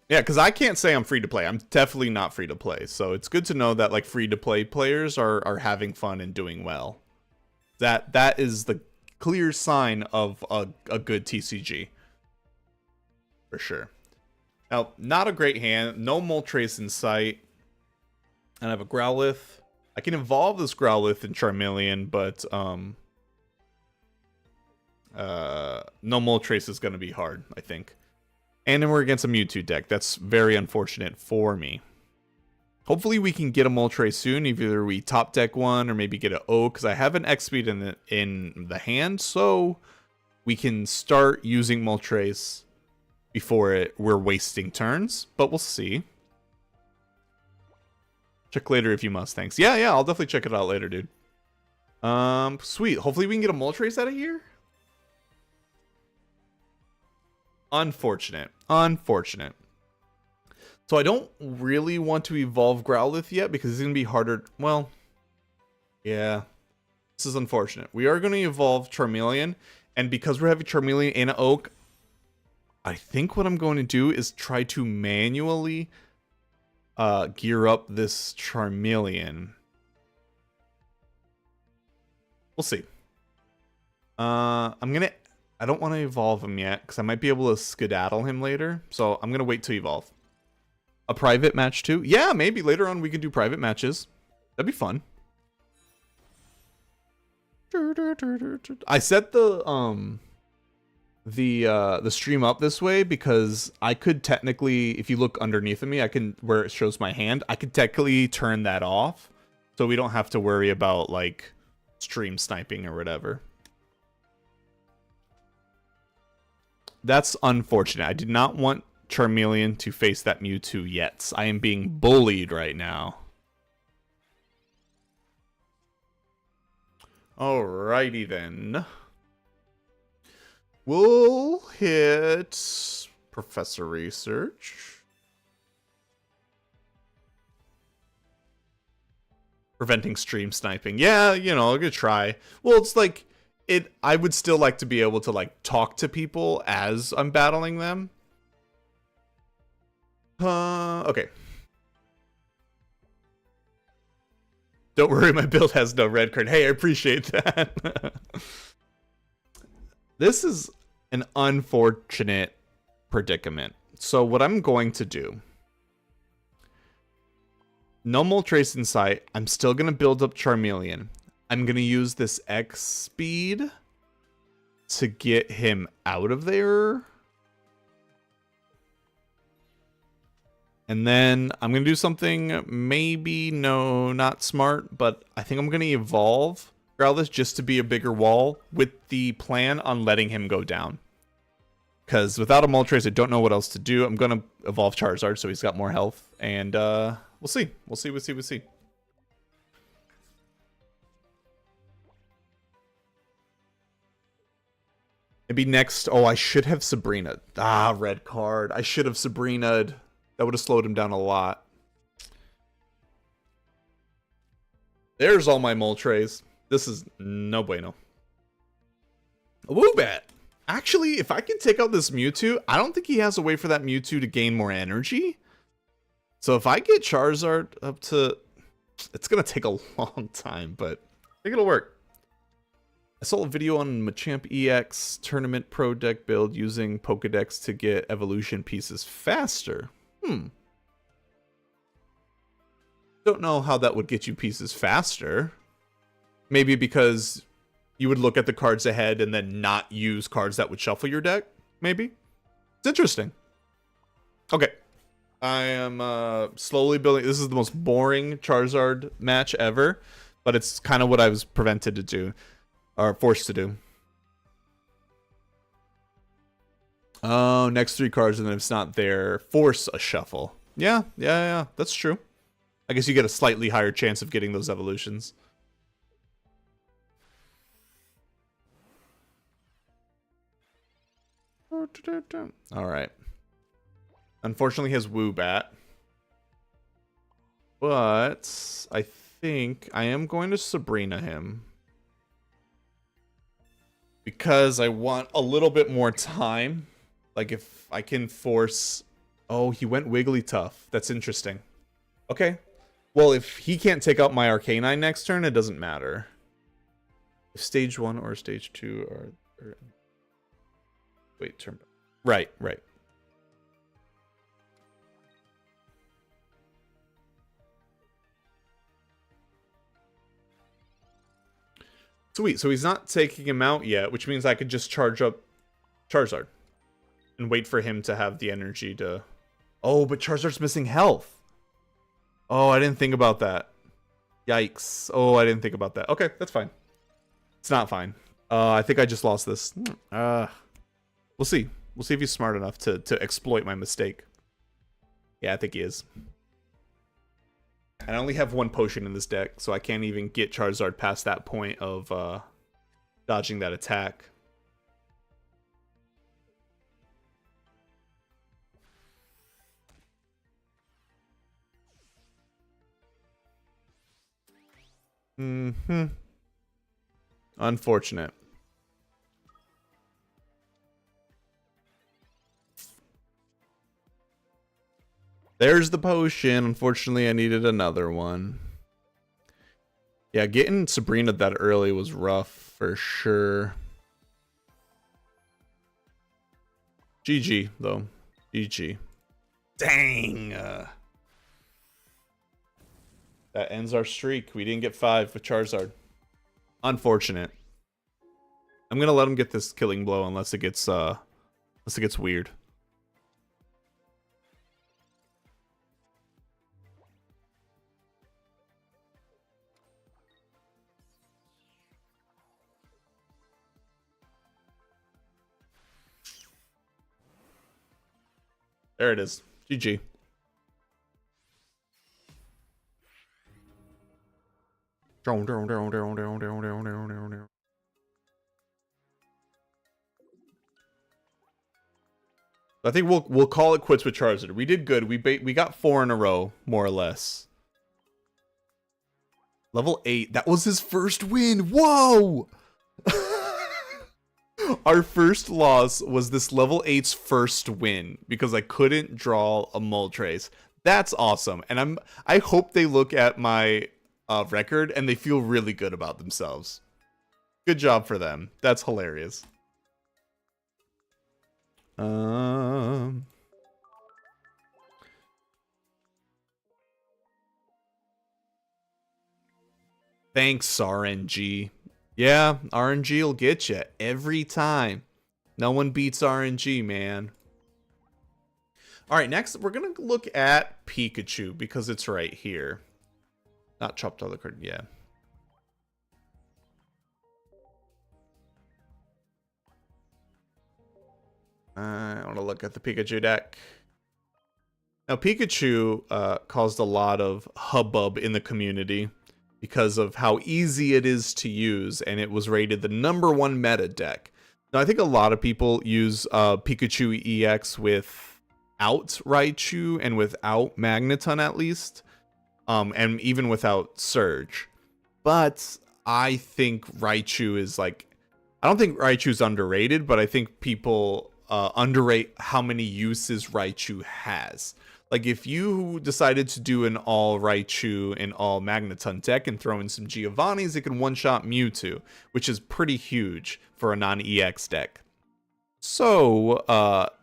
Yeah, because I can't say I'm free to play. I'm definitely not free to play. So it's good to know that like free to play players are having fun and doing well. That is the clear sign of a good TCG. For sure. Now, not a great hand. No Moltres in sight. And I have a Growlithe. I can evolve this Growlithe in Charmeleon, but no Moltres is going to be hard, I think. And then we're against a Mewtwo deck. That's very unfortunate for me. Hopefully we can get a Moltres soon. Either we top deck one or maybe get an O, because I have an X-Speed in the hand, so we can start using Moltres before we're wasting turns, but we'll see. Check later if you must, thanks. Yeah, I'll definitely check it out later, dude. Sweet. Hopefully we can get a Moltres out of here. Unfortunate. So I don't really want to evolve Growlithe yet because it's going to be harder. Well, yeah. This is unfortunate. We are going to evolve Charmeleon, and because we're having Charmeleon in Oak, I think what I'm going to do is try to manually gear up this Charmeleon. We'll see. I don't want to evolve him yet because I might be able to skedaddle him later. So I'm going to wait to evolve. A private match too? Yeah, maybe later on we could do private matches. That'd be fun. I set the stream up this way because I could technically, if you look underneath of me, I can, where it shows my hand, I could technically turn that off so we don't have to worry about like stream sniping or whatever. That's unfortunate. I did not want Charmeleon to face that Mewtwo yet. I am being bullied right now. Alrighty then. We'll hit Professor Research. Preventing stream sniping. Yeah, you know, a good try. Well, it's like I would still like to be able to like talk to people as I'm battling them. Okay. Don't worry, my build has no red card. Hey, I appreciate that. This is an unfortunate predicament. So what I'm going to do, no Moltres in sight. I'm still going to build up Charmeleon. I'm going to use this X speed to get him out of there. And then I'm going to do something maybe, no, not smart, but I think I'm going to evolve Growlithe just to be a bigger wall with the plan on letting him go down. Because without a Moltres, I don't know what else to do. I'm going to evolve Charizard so he's got more health. And we'll see. We'll see. Maybe next. Oh, I should have Sabrina. Ah, red card. I should have Sabrina'd. That would have slowed him down a lot. There's all my Moltres. This is no bueno. A Woobat. Actually, if I can take out this Mewtwo, I don't think he has a way for that Mewtwo to gain more energy. So if I get Charizard up to... It's going to take a long time, but I think it'll work. I saw a video on Machamp EX Tournament Pro deck build using Pokedex to get evolution pieces faster. Don't know how that would get you pieces faster. Maybe because you would look at the cards ahead and then not use cards that would shuffle your deck. Maybe. It's interesting. Okay. I am slowly building. This is the most boring Charizard match ever, but it's kind of what I was prevented to do, or forced to do. Oh, next 3 cards, and then if it's not there, force a shuffle. Yeah, that's true. I guess you get a slightly higher chance of getting those evolutions. Alright. Unfortunately, he has Woobat. But I think I am going to Sabrina him. Because I want a little bit more time. Like, if I can force... Oh, he went Wigglytuff. That's interesting. Okay. Well, if he can't take out my Arcanine next turn, it doesn't matter. If stage 1 or stage 2 are... Wait, turn... Right. Sweet, so he's not taking him out yet, which means I could just charge up Charizard. And wait for him to have the energy to... Oh, but Charizard's missing health. Oh, I didn't think about that. Yikes. Oh, I didn't think about that. Okay, that's fine. It's not fine. I think I just lost this. We'll see. We'll see if he's smart enough to exploit my mistake. Yeah, I think he is. And I only have 1 potion in this deck, so I can't even get Charizard past that point of dodging that attack. Unfortunate. There's the potion. Unfortunately, I needed another one. Yeah, getting Sabrina that early was rough for sure. GG, though. GG. Dang. That ends our streak. We didn't get 5 with Charizard. Unfortunate. I'm gonna let him get this killing blow unless it gets weird. There it is. GG. I think we'll call it quits with Charizard. We did good. We got 4 in a row, more or less. Level 8. That was his first win. Whoa! Our first loss was this level 8's first win because I couldn't draw a Moltres. That's awesome. And I hope they look at my record and they feel really good about themselves. Good job for them. That's hilarious. Thanks, RNG. Yeah, RNG will get you every time. No one beats RNG, man. All right, next we're going to look at Pikachu because it's right here. Not chopped other card, yeah. I want to look at the Pikachu deck. Now, Pikachu caused a lot of hubbub in the community because of how easy it is to use, and it was rated the #1 meta deck. Now, I think a lot of people use Pikachu EX without Raichu and without Magneton, at least, and even without Surge. But I think Raichu is like... I don't think Raichu's underrated, but I think people underrate how many uses Raichu has. Like, if you decided to do an all Raichu and all Magneton deck and throw in some Giovannis, it can one-shot Mewtwo, which is pretty huge for a non-EX deck. So,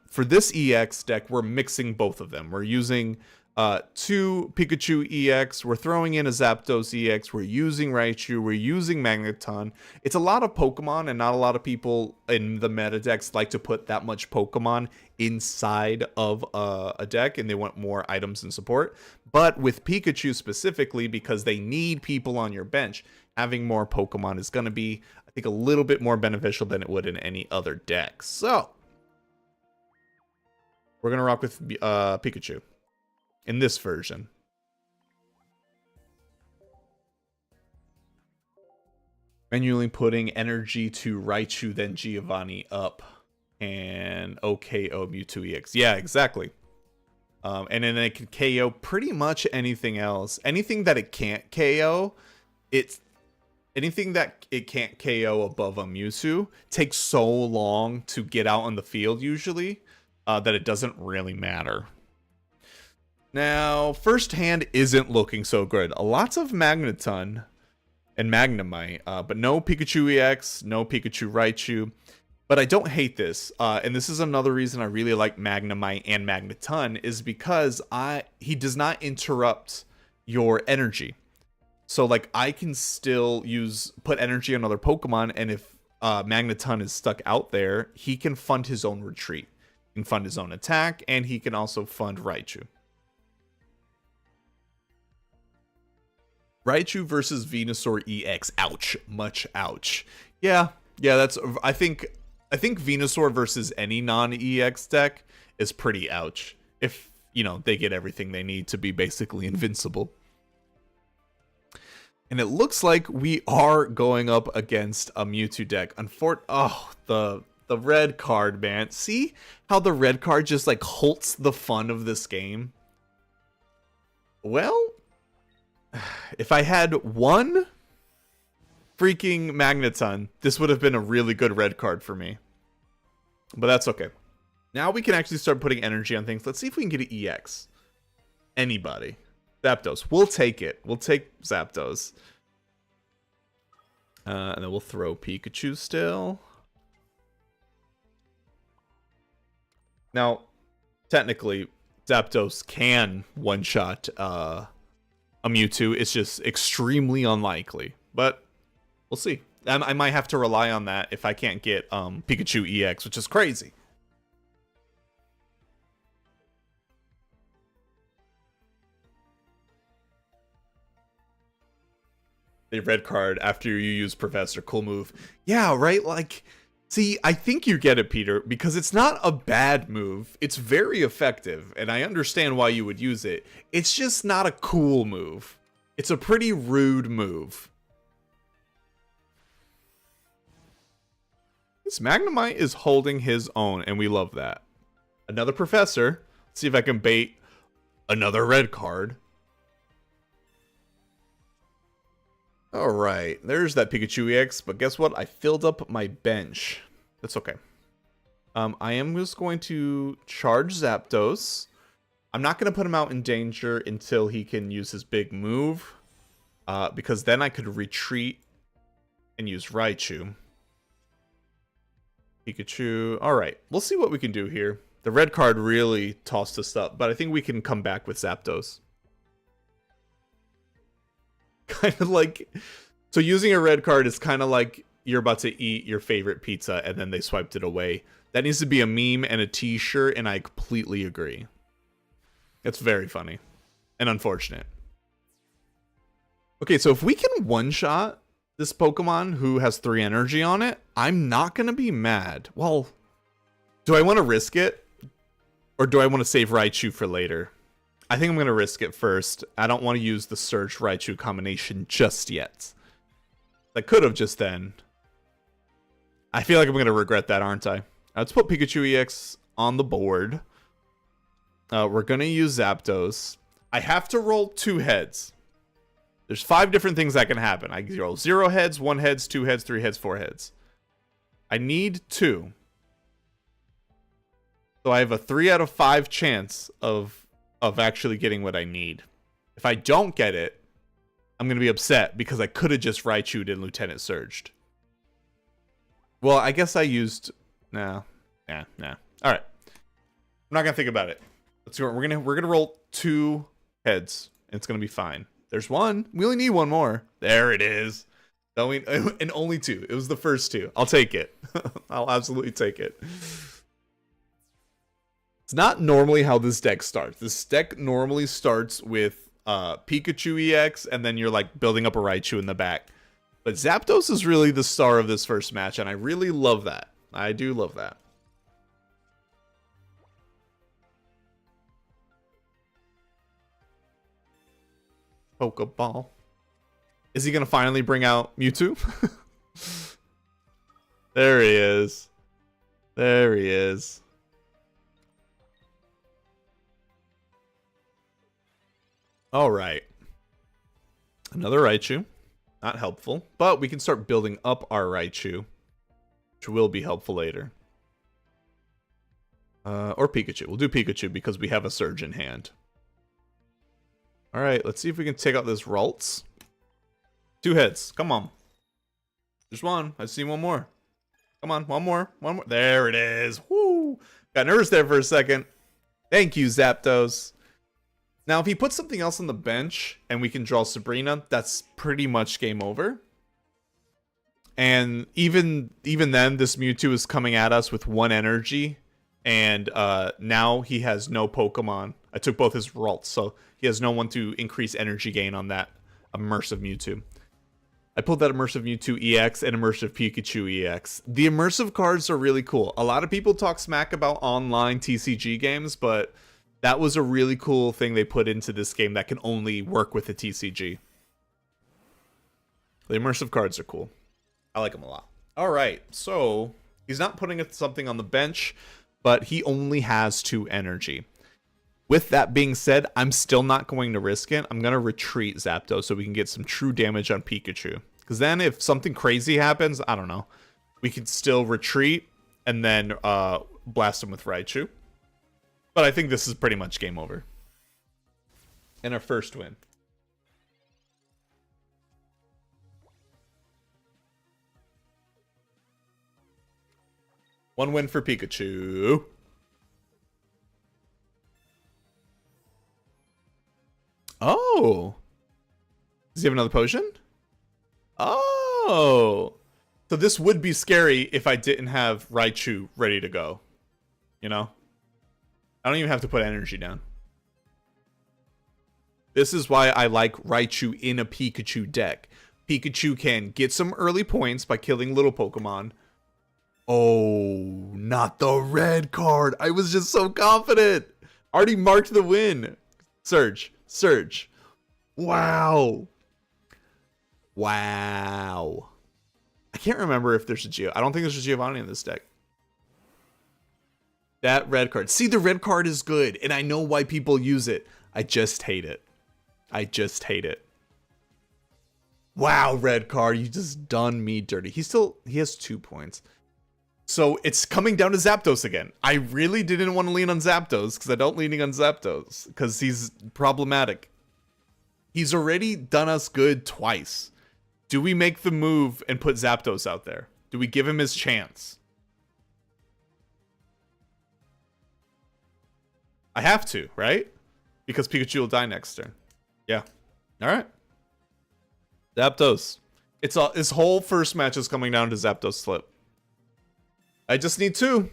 for this EX deck, we're mixing both of them. We're using 2 Pikachu EX. We're throwing in a Zapdos EX. We're using Raichu. We're using Magneton. It's a lot of Pokemon, and not a lot of people in the meta decks like to put that much Pokemon inside of a deck, and they want more items and support. But with Pikachu specifically, because they need people on your bench, having more Pokemon is going to be, I think, a little bit more beneficial than it would in any other deck. So, we're going to rock with Pikachu in this version. Manually putting energy to Raichu, then Giovanni up, and OKO Mewtwo EX. Yeah, exactly. And then it can KO pretty much anything else. Anything that it can't KO, anything that it can't KO above a Mewtwo takes so long to get out on the field usually that it doesn't really matter. Now, first hand isn't looking so good. Lots of Magneton and Magnemite, but no Pikachu EX, no Pikachu Raichu. But I don't hate this, and this is another reason I really like Magnemite and Magneton, is because he does not interrupt your energy. So, like, I can still put energy on other Pokemon, and if Magneton is stuck out there, he can fund his own retreat. He can fund his own attack, and he can also fund Raichu. Raichu versus Venusaur EX. Ouch. Much ouch. Yeah, that's... I think Venusaur versus any non-EX deck is pretty ouch. If, they get everything they need to be basically invincible. And it looks like we are going up against a Mewtwo deck. The red card, man. See how the red card just, like, halts the fun of this game? Well... if I had one freaking Magneton, this would have been a really good red card for me. But that's okay. Now we can actually start putting energy on things. Let's see if we can get an EX. Anybody. Zapdos. We'll take it. We'll take Zapdos. And then we'll throw Pikachu still. Now, technically, Zapdos can one-shot a Mewtwo. It's just extremely unlikely, but we'll see. I might have to rely on that if I can't get Pikachu EX, which is crazy. The red card after you use Professor. Cool move. Yeah, right? Like, see, I think you get it, Peter, because it's not a bad move. It's very effective, and I understand why you would use it. It's just not a cool move. It's a pretty rude move. This Magnemite is holding his own, and we love that. Another Professor. Let's see if I can bait another red card. Alright, there's that Pikachu EX, but guess what? I filled up my bench. That's okay. I am just going to charge Zapdos. I'm not going to put him out in danger until he can use his big move, because then I could retreat and use Raichu. Pikachu. Alright, we'll see what we can do here. The red card really tossed us up, but I think we can come back with Zapdos. Kind of like, so using a red card is kind of like you're about to eat your favorite pizza and then they swiped it away. That needs to be a meme and a t-shirt, and I completely agree. It's very funny and unfortunate. Okay, so if we can one-shot this Pokemon who has 3 energy on it, I'm not going to be mad. Well, do I want to risk it? Or do I want to save Raichu for later? I think I'm going to risk it first. I don't want to use the Surge Raichu combination just yet. I could have just then. I feel like I'm going to regret that, aren't I? Let's put Pikachu EX on the board. We're going to use Zapdos. I have to roll 2 heads. There's 5 different things that can happen. I can roll 0 heads, 1 heads, 2 heads, 3 heads, 4 heads. I need 2. So I have a 3 out of 5 chance of actually getting what I need. If I don't get it, I'm going to be upset because I could have just Raichu'd and Lieutenant Surged. Well, I guess I used... Nah. Alright. I'm not going to think about it. Let's go. We're gonna roll 2 heads. And it's going to be fine. There's 1. We only need 1 more. There it is. And only 2. It was the first 2. I'll take it. I'll absolutely take it. It's not normally how this deck starts. This deck normally starts with Pikachu EX, and then you're like building up a Raichu in the back. But Zapdos is really the star of this first match, and I really love that. I do love that. Pokeball. Is he going to finally bring out Mewtwo? There he is. There he is. All right. Another Raichu. Not helpful, but we can start building up our Raichu, which will be helpful later. Or Pikachu. We'll do Pikachu because we have a Surge in hand. All right, let's see if we can take out this Ralts. 2 heads. Come on. There's 1. I see 1 more. Come on, 1 more. 1 more. There it is. Woo! Got nervous there for a second. Thank you, Zapdos. Now, if he puts something else on the bench and we can draw Sabrina, that's pretty much game over. And even then, this Mewtwo is coming at us with 1 energy. And now he has no Pokemon. I took both his Ralts, so he has no one to increase energy gain on that Immersive Mewtwo. I pulled that Immersive Mewtwo EX and Immersive Pikachu EX. The Immersive cards are really cool. A lot of people talk smack about online TCG games, but that was a really cool thing they put into this game that can only work with a TCG. The Immersive cards are cool. I like them a lot. All right, so he's not putting something on the bench, but he only has 2 energy. With that being said, I'm still not going to risk it. I'm going to retreat Zapdos so we can get some true damage on Pikachu. Because then if something crazy happens, I don't know, we can still retreat and then blast him with Raichu. But I think this is pretty much game over. And our first win. One win for Pikachu. Oh. Does he have another potion? Oh. So this would be scary if I didn't have Raichu ready to go. You know? I don't even have to put energy down. This is why I like Raichu in a Pikachu deck. Pikachu can get some early points by killing little Pokemon. Oh, not the red card. I was just so confident. Already marked the win. Surge. Surge. Wow. Wow. I can't remember if there's a Geo. I don't think there's a Giovanni in this deck. That red card. See, the red card is good, and I know why people use it. I just hate it. I just hate it. Wow, red card. You just done me dirty. He has 2 points. So it's coming down to Zapdos again. I really didn't want to lean on Zapdos because I don't leaning on Zapdos because he's problematic. He's already done us good twice. Do we make the move and put Zapdos out there? Do we give him his chance? I have to, right? Because Pikachu will die next turn. Yeah. All right. Zapdos. His whole first match is coming down to Zapdos slip. I just need 2.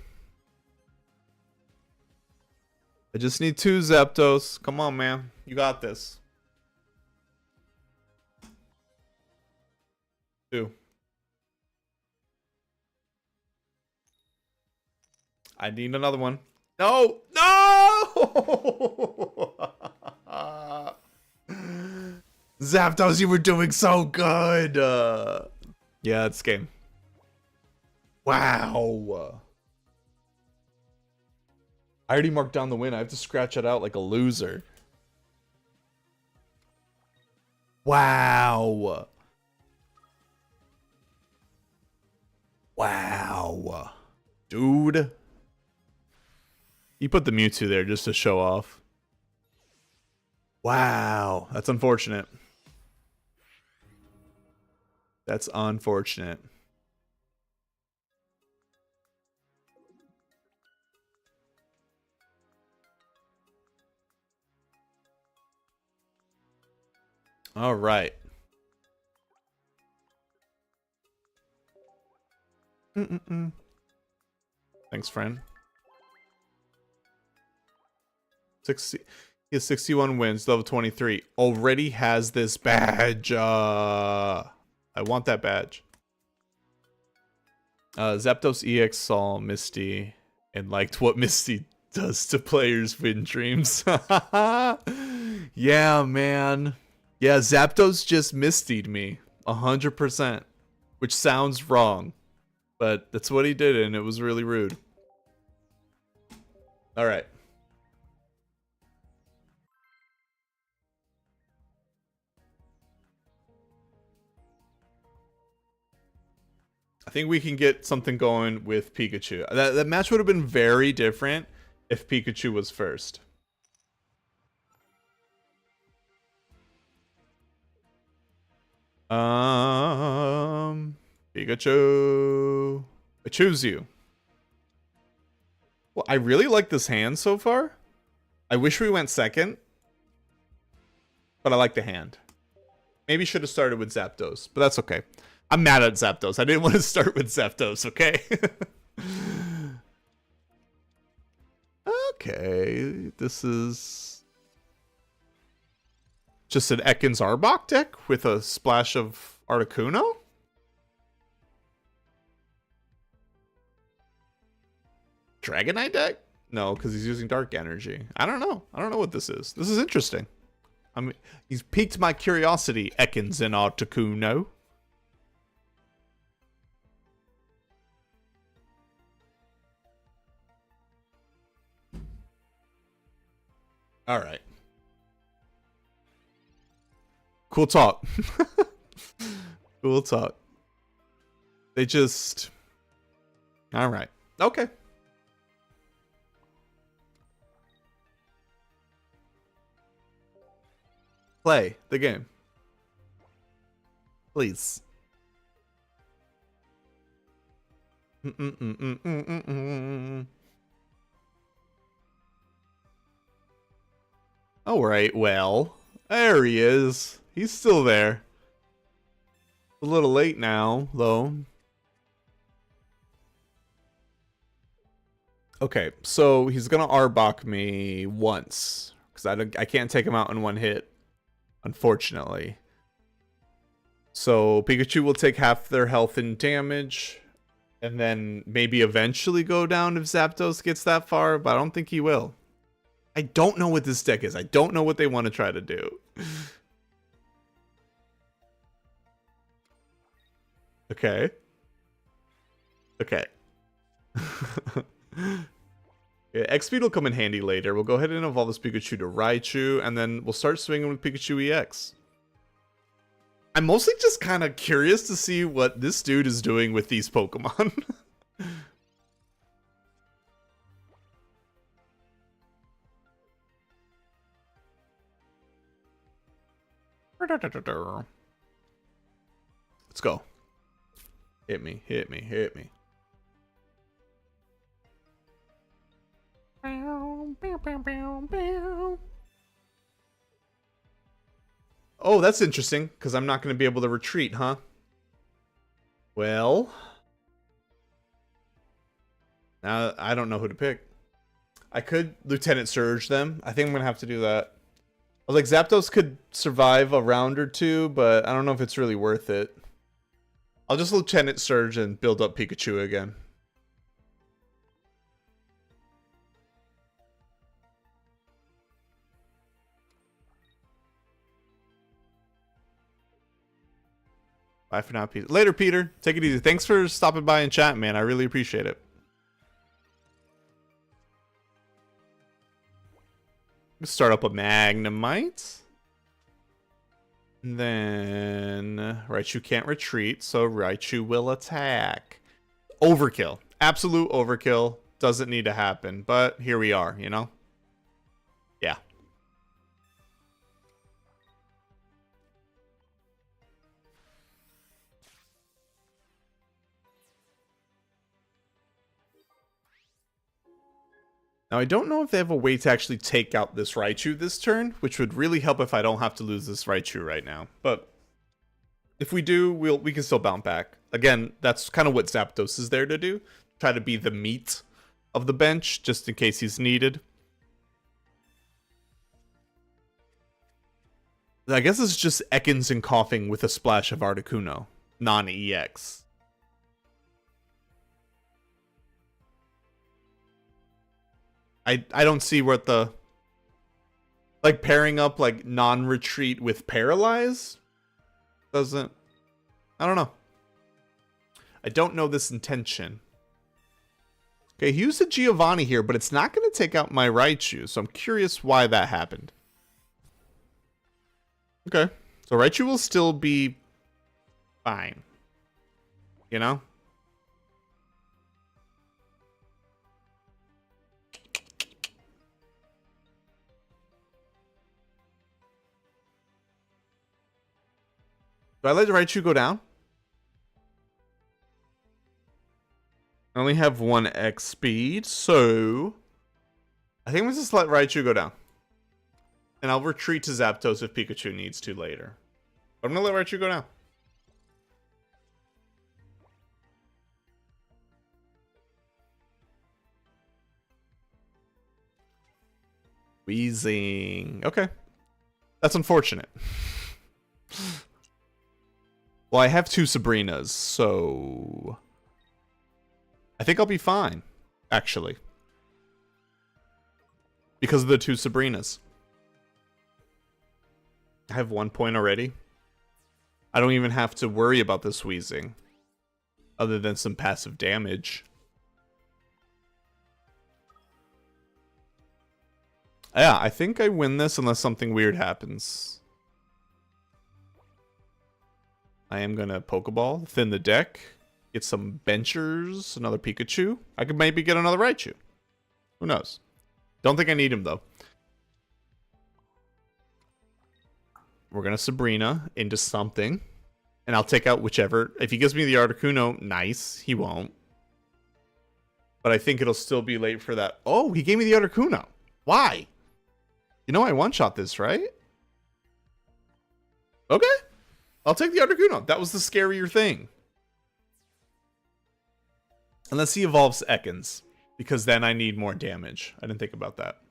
I just need 2 Zapdos. Come on, man. You got this. 2. I need another one. No! No! Zapdos, you were doing so good. Yeah, it's game. Wow. I already marked down the win. I have to scratch it out like a loser. Wow. Wow. Dude. You put the Mewtwo there just to show off. Wow. That's unfortunate. That's unfortunate. All right. Thanks, friend. 60. He has 61 wins, level 23. Already has this badge. I want that badge. Zapdos EX saw Misty and liked what Misty does to players' win dreams. Yeah, man. Yeah, Zapdos just Mistied me. 100%. Which sounds wrong. But that's what he did, and it was really rude. Alright. I think we can get something going with Pikachu. That match would have been very different if Pikachu was first. Pikachu. I choose you. Well, I really like this hand so far. I wish we went second. But I like the hand. Maybe should have started with Zapdos, but that's okay. I'm mad at Zapdos. I didn't want to start with Zapdos, okay? Okay, this is just an Ekans Arbok deck with a splash of Articuno? Dragonite deck? No, because he's using Dark Energy. I don't know. I don't know what this is. This is interesting. I mean, he's piqued my curiosity, Ekans and Articuno. All right. Cool talk. Cool talk. They just... All right. Okay. Play the game. Please. All right, well, there he is. He's still there. A little late now, though. Okay, so he's gonna Arbok me once because I can't take him out in one hit, unfortunately. So Pikachu will take half their health and damage, and then maybe eventually go down if Zapdos gets that far, but I don't think he will. I don't know what this deck is. I don't know what they want to try to do. Okay. Okay. Yeah, X-Speed will come in handy later. We'll go ahead and evolve this Pikachu to Raichu, and then we'll start swinging with Pikachu EX. I'm mostly just kind of curious to see what this dude is doing with these Pokemon. Let's go. Hit me, hit me, hit me. Oh, that's interesting, because I'm not going to be able to retreat, huh? Well... Now, I don't know who to pick. I could Lieutenant Surge them. I think I'm going to have to do that. I was like, Zapdos could survive a round or two, but I don't know if it's really worth it. I'll just Lieutenant Surge and build up Pikachu again. Bye for now, Peter. Later, Peter. Take it easy. Thanks for stopping by and chatting, man. I really appreciate it. Let's start up a Magnemite. And then Raichu can't retreat, so Raichu will attack. Overkill. Absolute overkill. Doesn't need to happen, but here we are, you know? Yeah. Now, I don't know if they have a way to actually take out this Raichu this turn, which would really help if I don't have to lose this Raichu right now. But if we do, we can still bounce back. Again, that's kind of what Zapdos is there to do. Try to be the meat of the bench, just in case he's needed. I guess it's just Ekans and Coughing with a splash of Articuno, non-EX. I don't see what the... Like, pairing up, like, non-retreat with Paralyze? Doesn't... I don't know. I don't know this intention. Okay, he used a Giovanni here, but it's not going to take out my Raichu, so I'm curious why that happened. Okay, so Raichu will still be fine. You know? Do I let Raichu go down? I only have 1 X speed, so I think I'm just let Raichu go down. And I'll retreat to Zapdos if Pikachu needs to later. But I'm gonna let Raichu go down. Wheezing. Okay. That's unfortunate. Well, I have 2 Sabrinas, so I think I'll be fine, actually. Because of the 2 Sabrinas. I have 1 point already. I don't even have to worry about this wheezing. Other than some passive damage. Yeah, I think I win this unless something weird happens. I am going to Pokeball, thin the deck, get some benchers, another Pikachu. I could maybe get another Raichu. Who knows? Don't think I need him, though. We're going to Sabrina into something. And I'll take out whichever. If he gives me the Articuno, nice. He won't. But I think it'll still be late for that. Oh, he gave me the Articuno. Why? You know I one-shot this, right? Okay. I'll take the Articuno. That was the scarier thing. Unless he evolves Ekans. Because then I need more damage. I didn't think about that.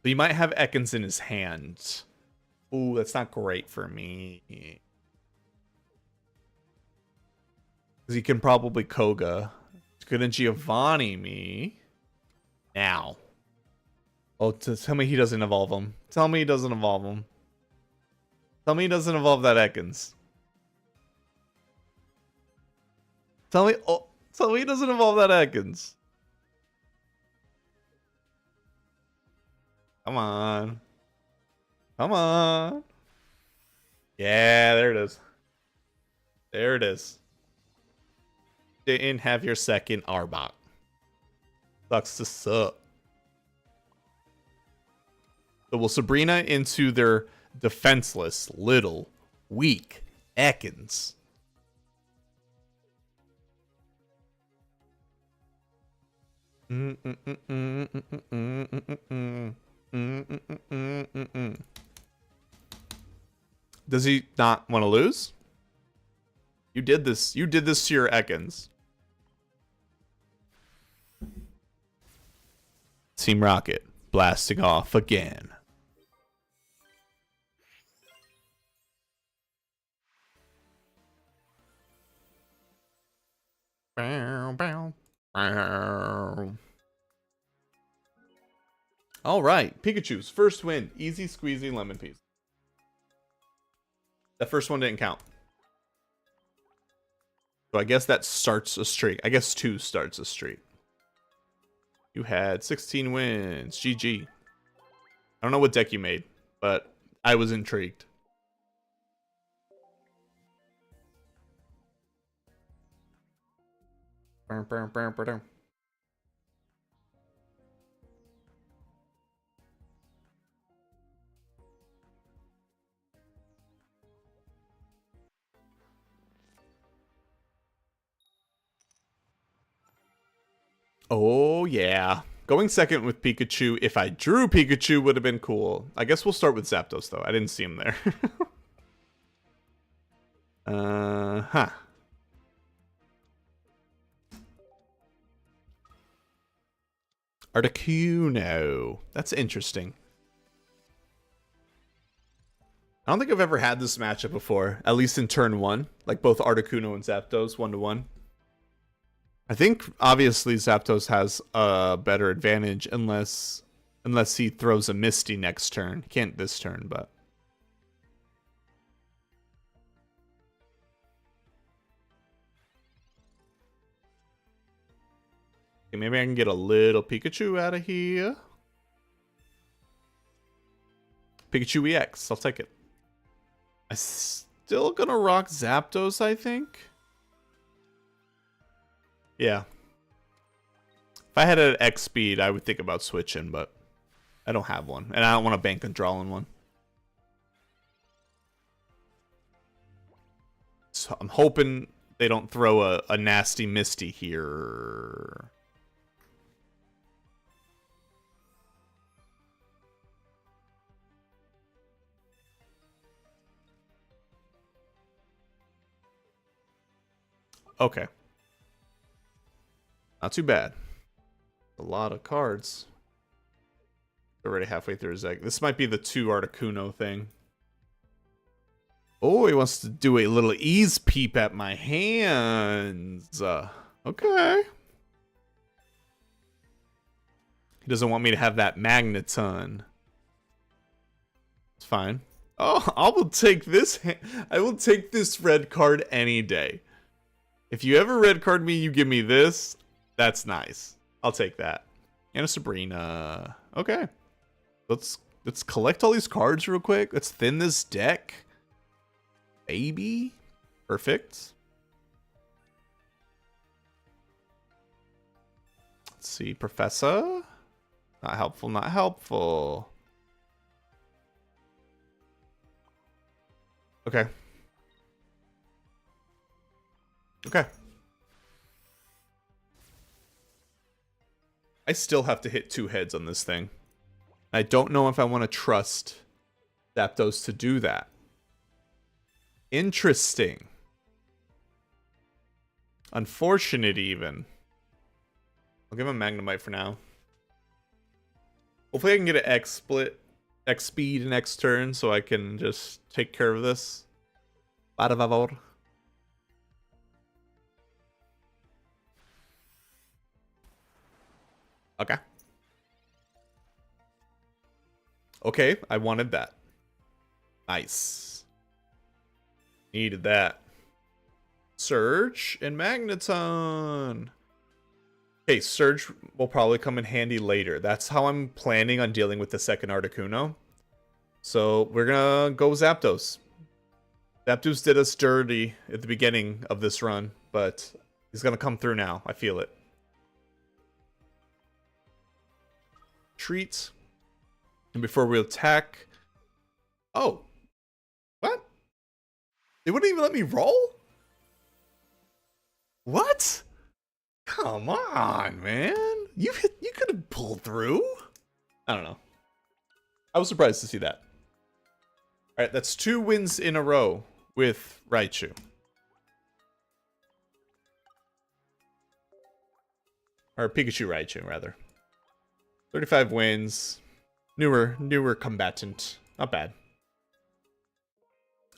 But he might have Ekans in his hand. Ooh, that's not great for me. Because he can probably Koga. He's gonna Giovanni me. Now. Oh, tell me he doesn't evolve him. Tell me he doesn't evolve him. Tell me he doesn't evolve that Ekans. Tell me he doesn't evolve that Ekans. Come on. Come on. Yeah, there it is. There it is. Didn't have your second Arbok. Sucks to suck. So we'll Sabrina into their defenseless, little, weak Ekans. Does he not want to lose? You did this. You did this to your Ekans. Team Rocket blasting off again. Bow, bow, bow. All right, Pikachu's first win. Easy squeezy lemon peas. That first one didn't count. So I guess that starts a streak. I guess 2 starts a streak. You had 16 wins. GG. I don't know what deck you made, but I was intrigued. Oh, yeah. Going second with Pikachu, if I drew Pikachu, would have been cool. I guess we'll start with Zapdos, though. I didn't see him there. Huh. Articuno. That's interesting. I don't think I've ever had this matchup before, at least in turn 1. Like both Articuno and Zapdos, 1-1. I think, obviously, Zapdos has a better advantage unless he throws a Misty next turn. He can't this turn, but... Okay, maybe I can get a little Pikachu out of here. Pikachu EX, I'll take it. I'm still gonna rock Zapdos, I think. Yeah. If I had an X speed, I would think about switching, but I don't have one. And I don't want to bank on drawing one. So I'm hoping they don't throw a nasty Misty here. Okay. Not too bad. A lot of cards. Already halfway through his deck. This might be the 2 Articuno thing. Oh, he wants to do a little ease peep at my hands. Okay. He doesn't want me to have that Magneton. It's fine. Oh, I will take this. I will take this red card any day. If you ever red card me, you give me this. That's nice. I'll take that. And a Sabrina. Okay. Let's collect all these cards real quick. Let's thin this deck. Baby. Perfect. Let's see. Professor. Not helpful, not helpful. Okay. Okay. I still have to hit 2 heads on this thing. I don't know if I want to trust Zapdos to do that. Interesting. Unfortunate, even. I'll give him Magnemite for now. Hopefully I can get an X split, X speed next turn so I can just take care of this. Por favor. Okay. Okay, I wanted that. Nice. Needed that. Surge and Magneton. Okay, Surge will probably come in handy later. That's how I'm planning on dealing with the second Articuno. So we're gonna go Zapdos. Zapdos did us dirty at the beginning of this run, but he's gonna come through now. I feel it. Treat. And before we attack... Oh. What? They wouldn't even let me roll? What? Come on, man. You could have pulled through. I don't know. I was surprised to see that. Alright, that's 2 wins in a row with Raichu. Or Pikachu Raichu, rather. 35 wins. Newer combatant. Not bad.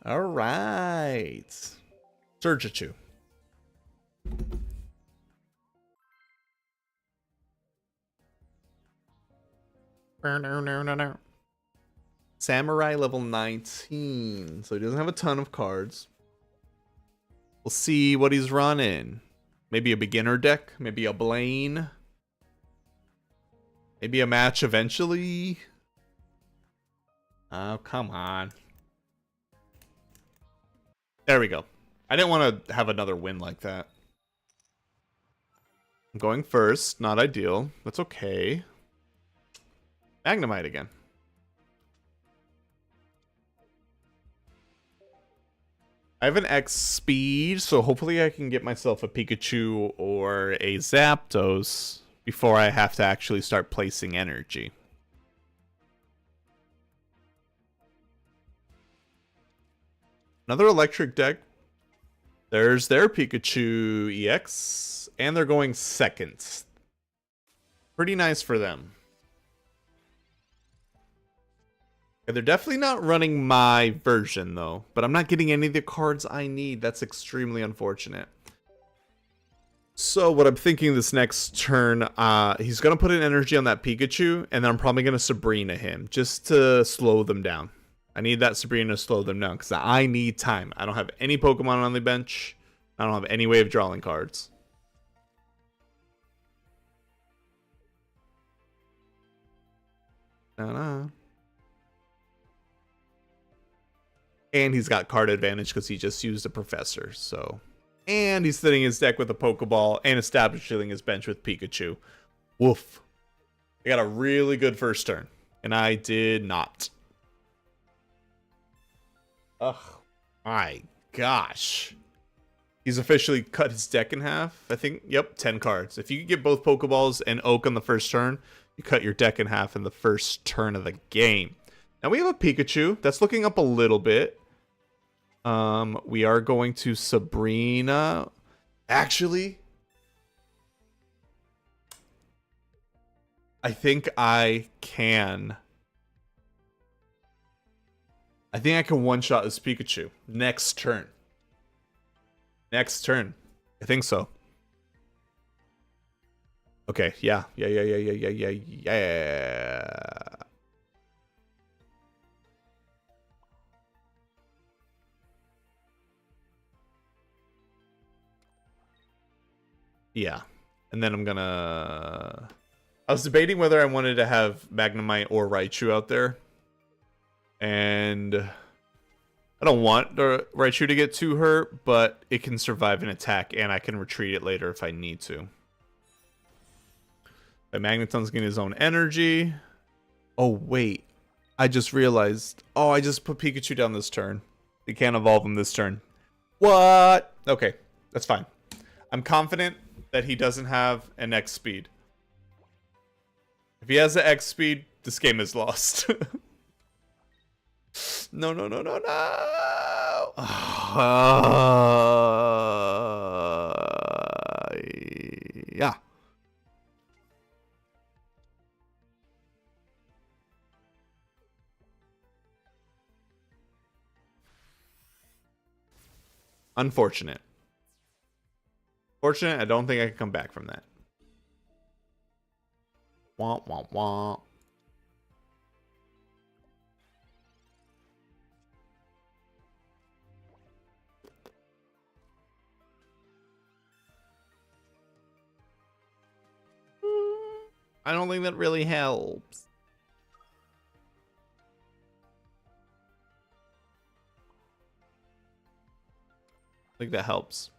Alright. Surgichu. No. Samurai level 19. So he doesn't have a ton of cards. We'll see what he's running. Maybe a beginner deck. Maybe a Blaine. Maybe a match eventually. Oh, come on. There we go. I didn't want to have another win like that. I'm going first. Not ideal. That's okay. Magnemite again. I have an X speed, so hopefully I can get myself a Pikachu or a Zapdos. before I have to actually start placing energy. Another electric deck. There's their Pikachu EX, and they're going second. Pretty nice for them. They're definitely not running my version, though. But I'm not getting any of the cards I need. That's extremely unfortunate. So what I'm thinking this next turn, he's going to put an energy on that Pikachu, and then I'm probably going to Sabrina him, just to slow them down. I need that Sabrina to slow them down, because I need time. I don't have any Pokemon on the bench. I don't have any way of drawing cards. And he's got card advantage because he just used a Professor, so... And he's sitting his deck with a Pokeball and establishing his bench with Pikachu. Woof. I got a really good first turn, and I did not. Ugh. My gosh. He's officially cut his deck in half. I think, yep, 10 cards. If you get both Pokeballs and Oak on the first turn, you cut your deck in half in the first turn of the game. Now we have a Pikachu that's looking up a little bit. We are going to Sabrina. Actually, I think I can. I think I can one-shot this Pikachu next turn. Next turn. I think so. Okay, yeah. Yeah. And then I'm gonna... I was debating whether I wanted to have Magnemite or Raichu out there. And I don't want the Raichu to get too hurt, but it can survive an attack, and I can retreat it later if I need to. But Magneton's getting his own energy. Oh, wait. I just realized. Oh, I just put Pikachu down this turn. You can't evolve him this turn. What? Okay, that's fine. I'm confident that he doesn't have an X speed. If he has an X speed, this game is lost. No. Yeah. Unfortunate. Fortunate, I don't think I can come back from that. Wah, wah, wah. I don't think that really helps. I think that helps.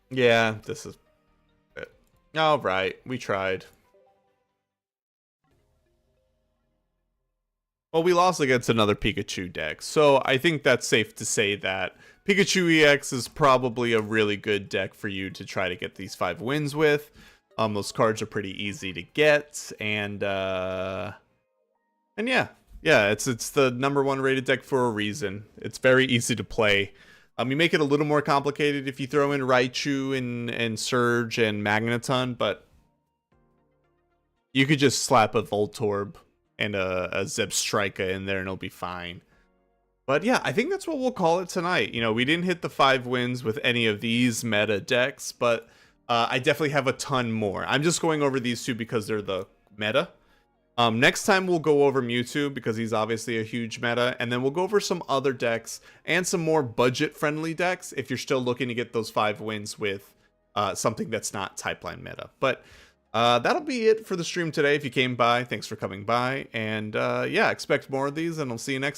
Yeah, this is it. All right, we tried. Well, we lost against another Pikachu deck, so I think that's safe to say that Pikachu EX is probably a really good deck for you to try to get these 5 wins with. Those cards are pretty easy to get, and yeah, it's the #1 rated deck for a reason. It's very easy to play. You make it a little more complicated if you throw in Raichu and Surge and Magneton, but you could just slap a Voltorb and a Zebstrika in there and it'll be fine. But yeah, I think that's what we'll call it tonight. You know, we didn't hit the 5 wins with any of these meta decks, but I definitely have a ton more. I'm just going over these 2 because they're the meta. Next time we'll go over Mewtwo because he's obviously a huge meta, and then we'll go over some other decks and some more budget-friendly decks if you're still looking to get those 5 wins with something that's not type line meta. But that'll be it for the stream today. If you came by, thanks for coming by, and yeah, expect more of these, and I'll see you next time.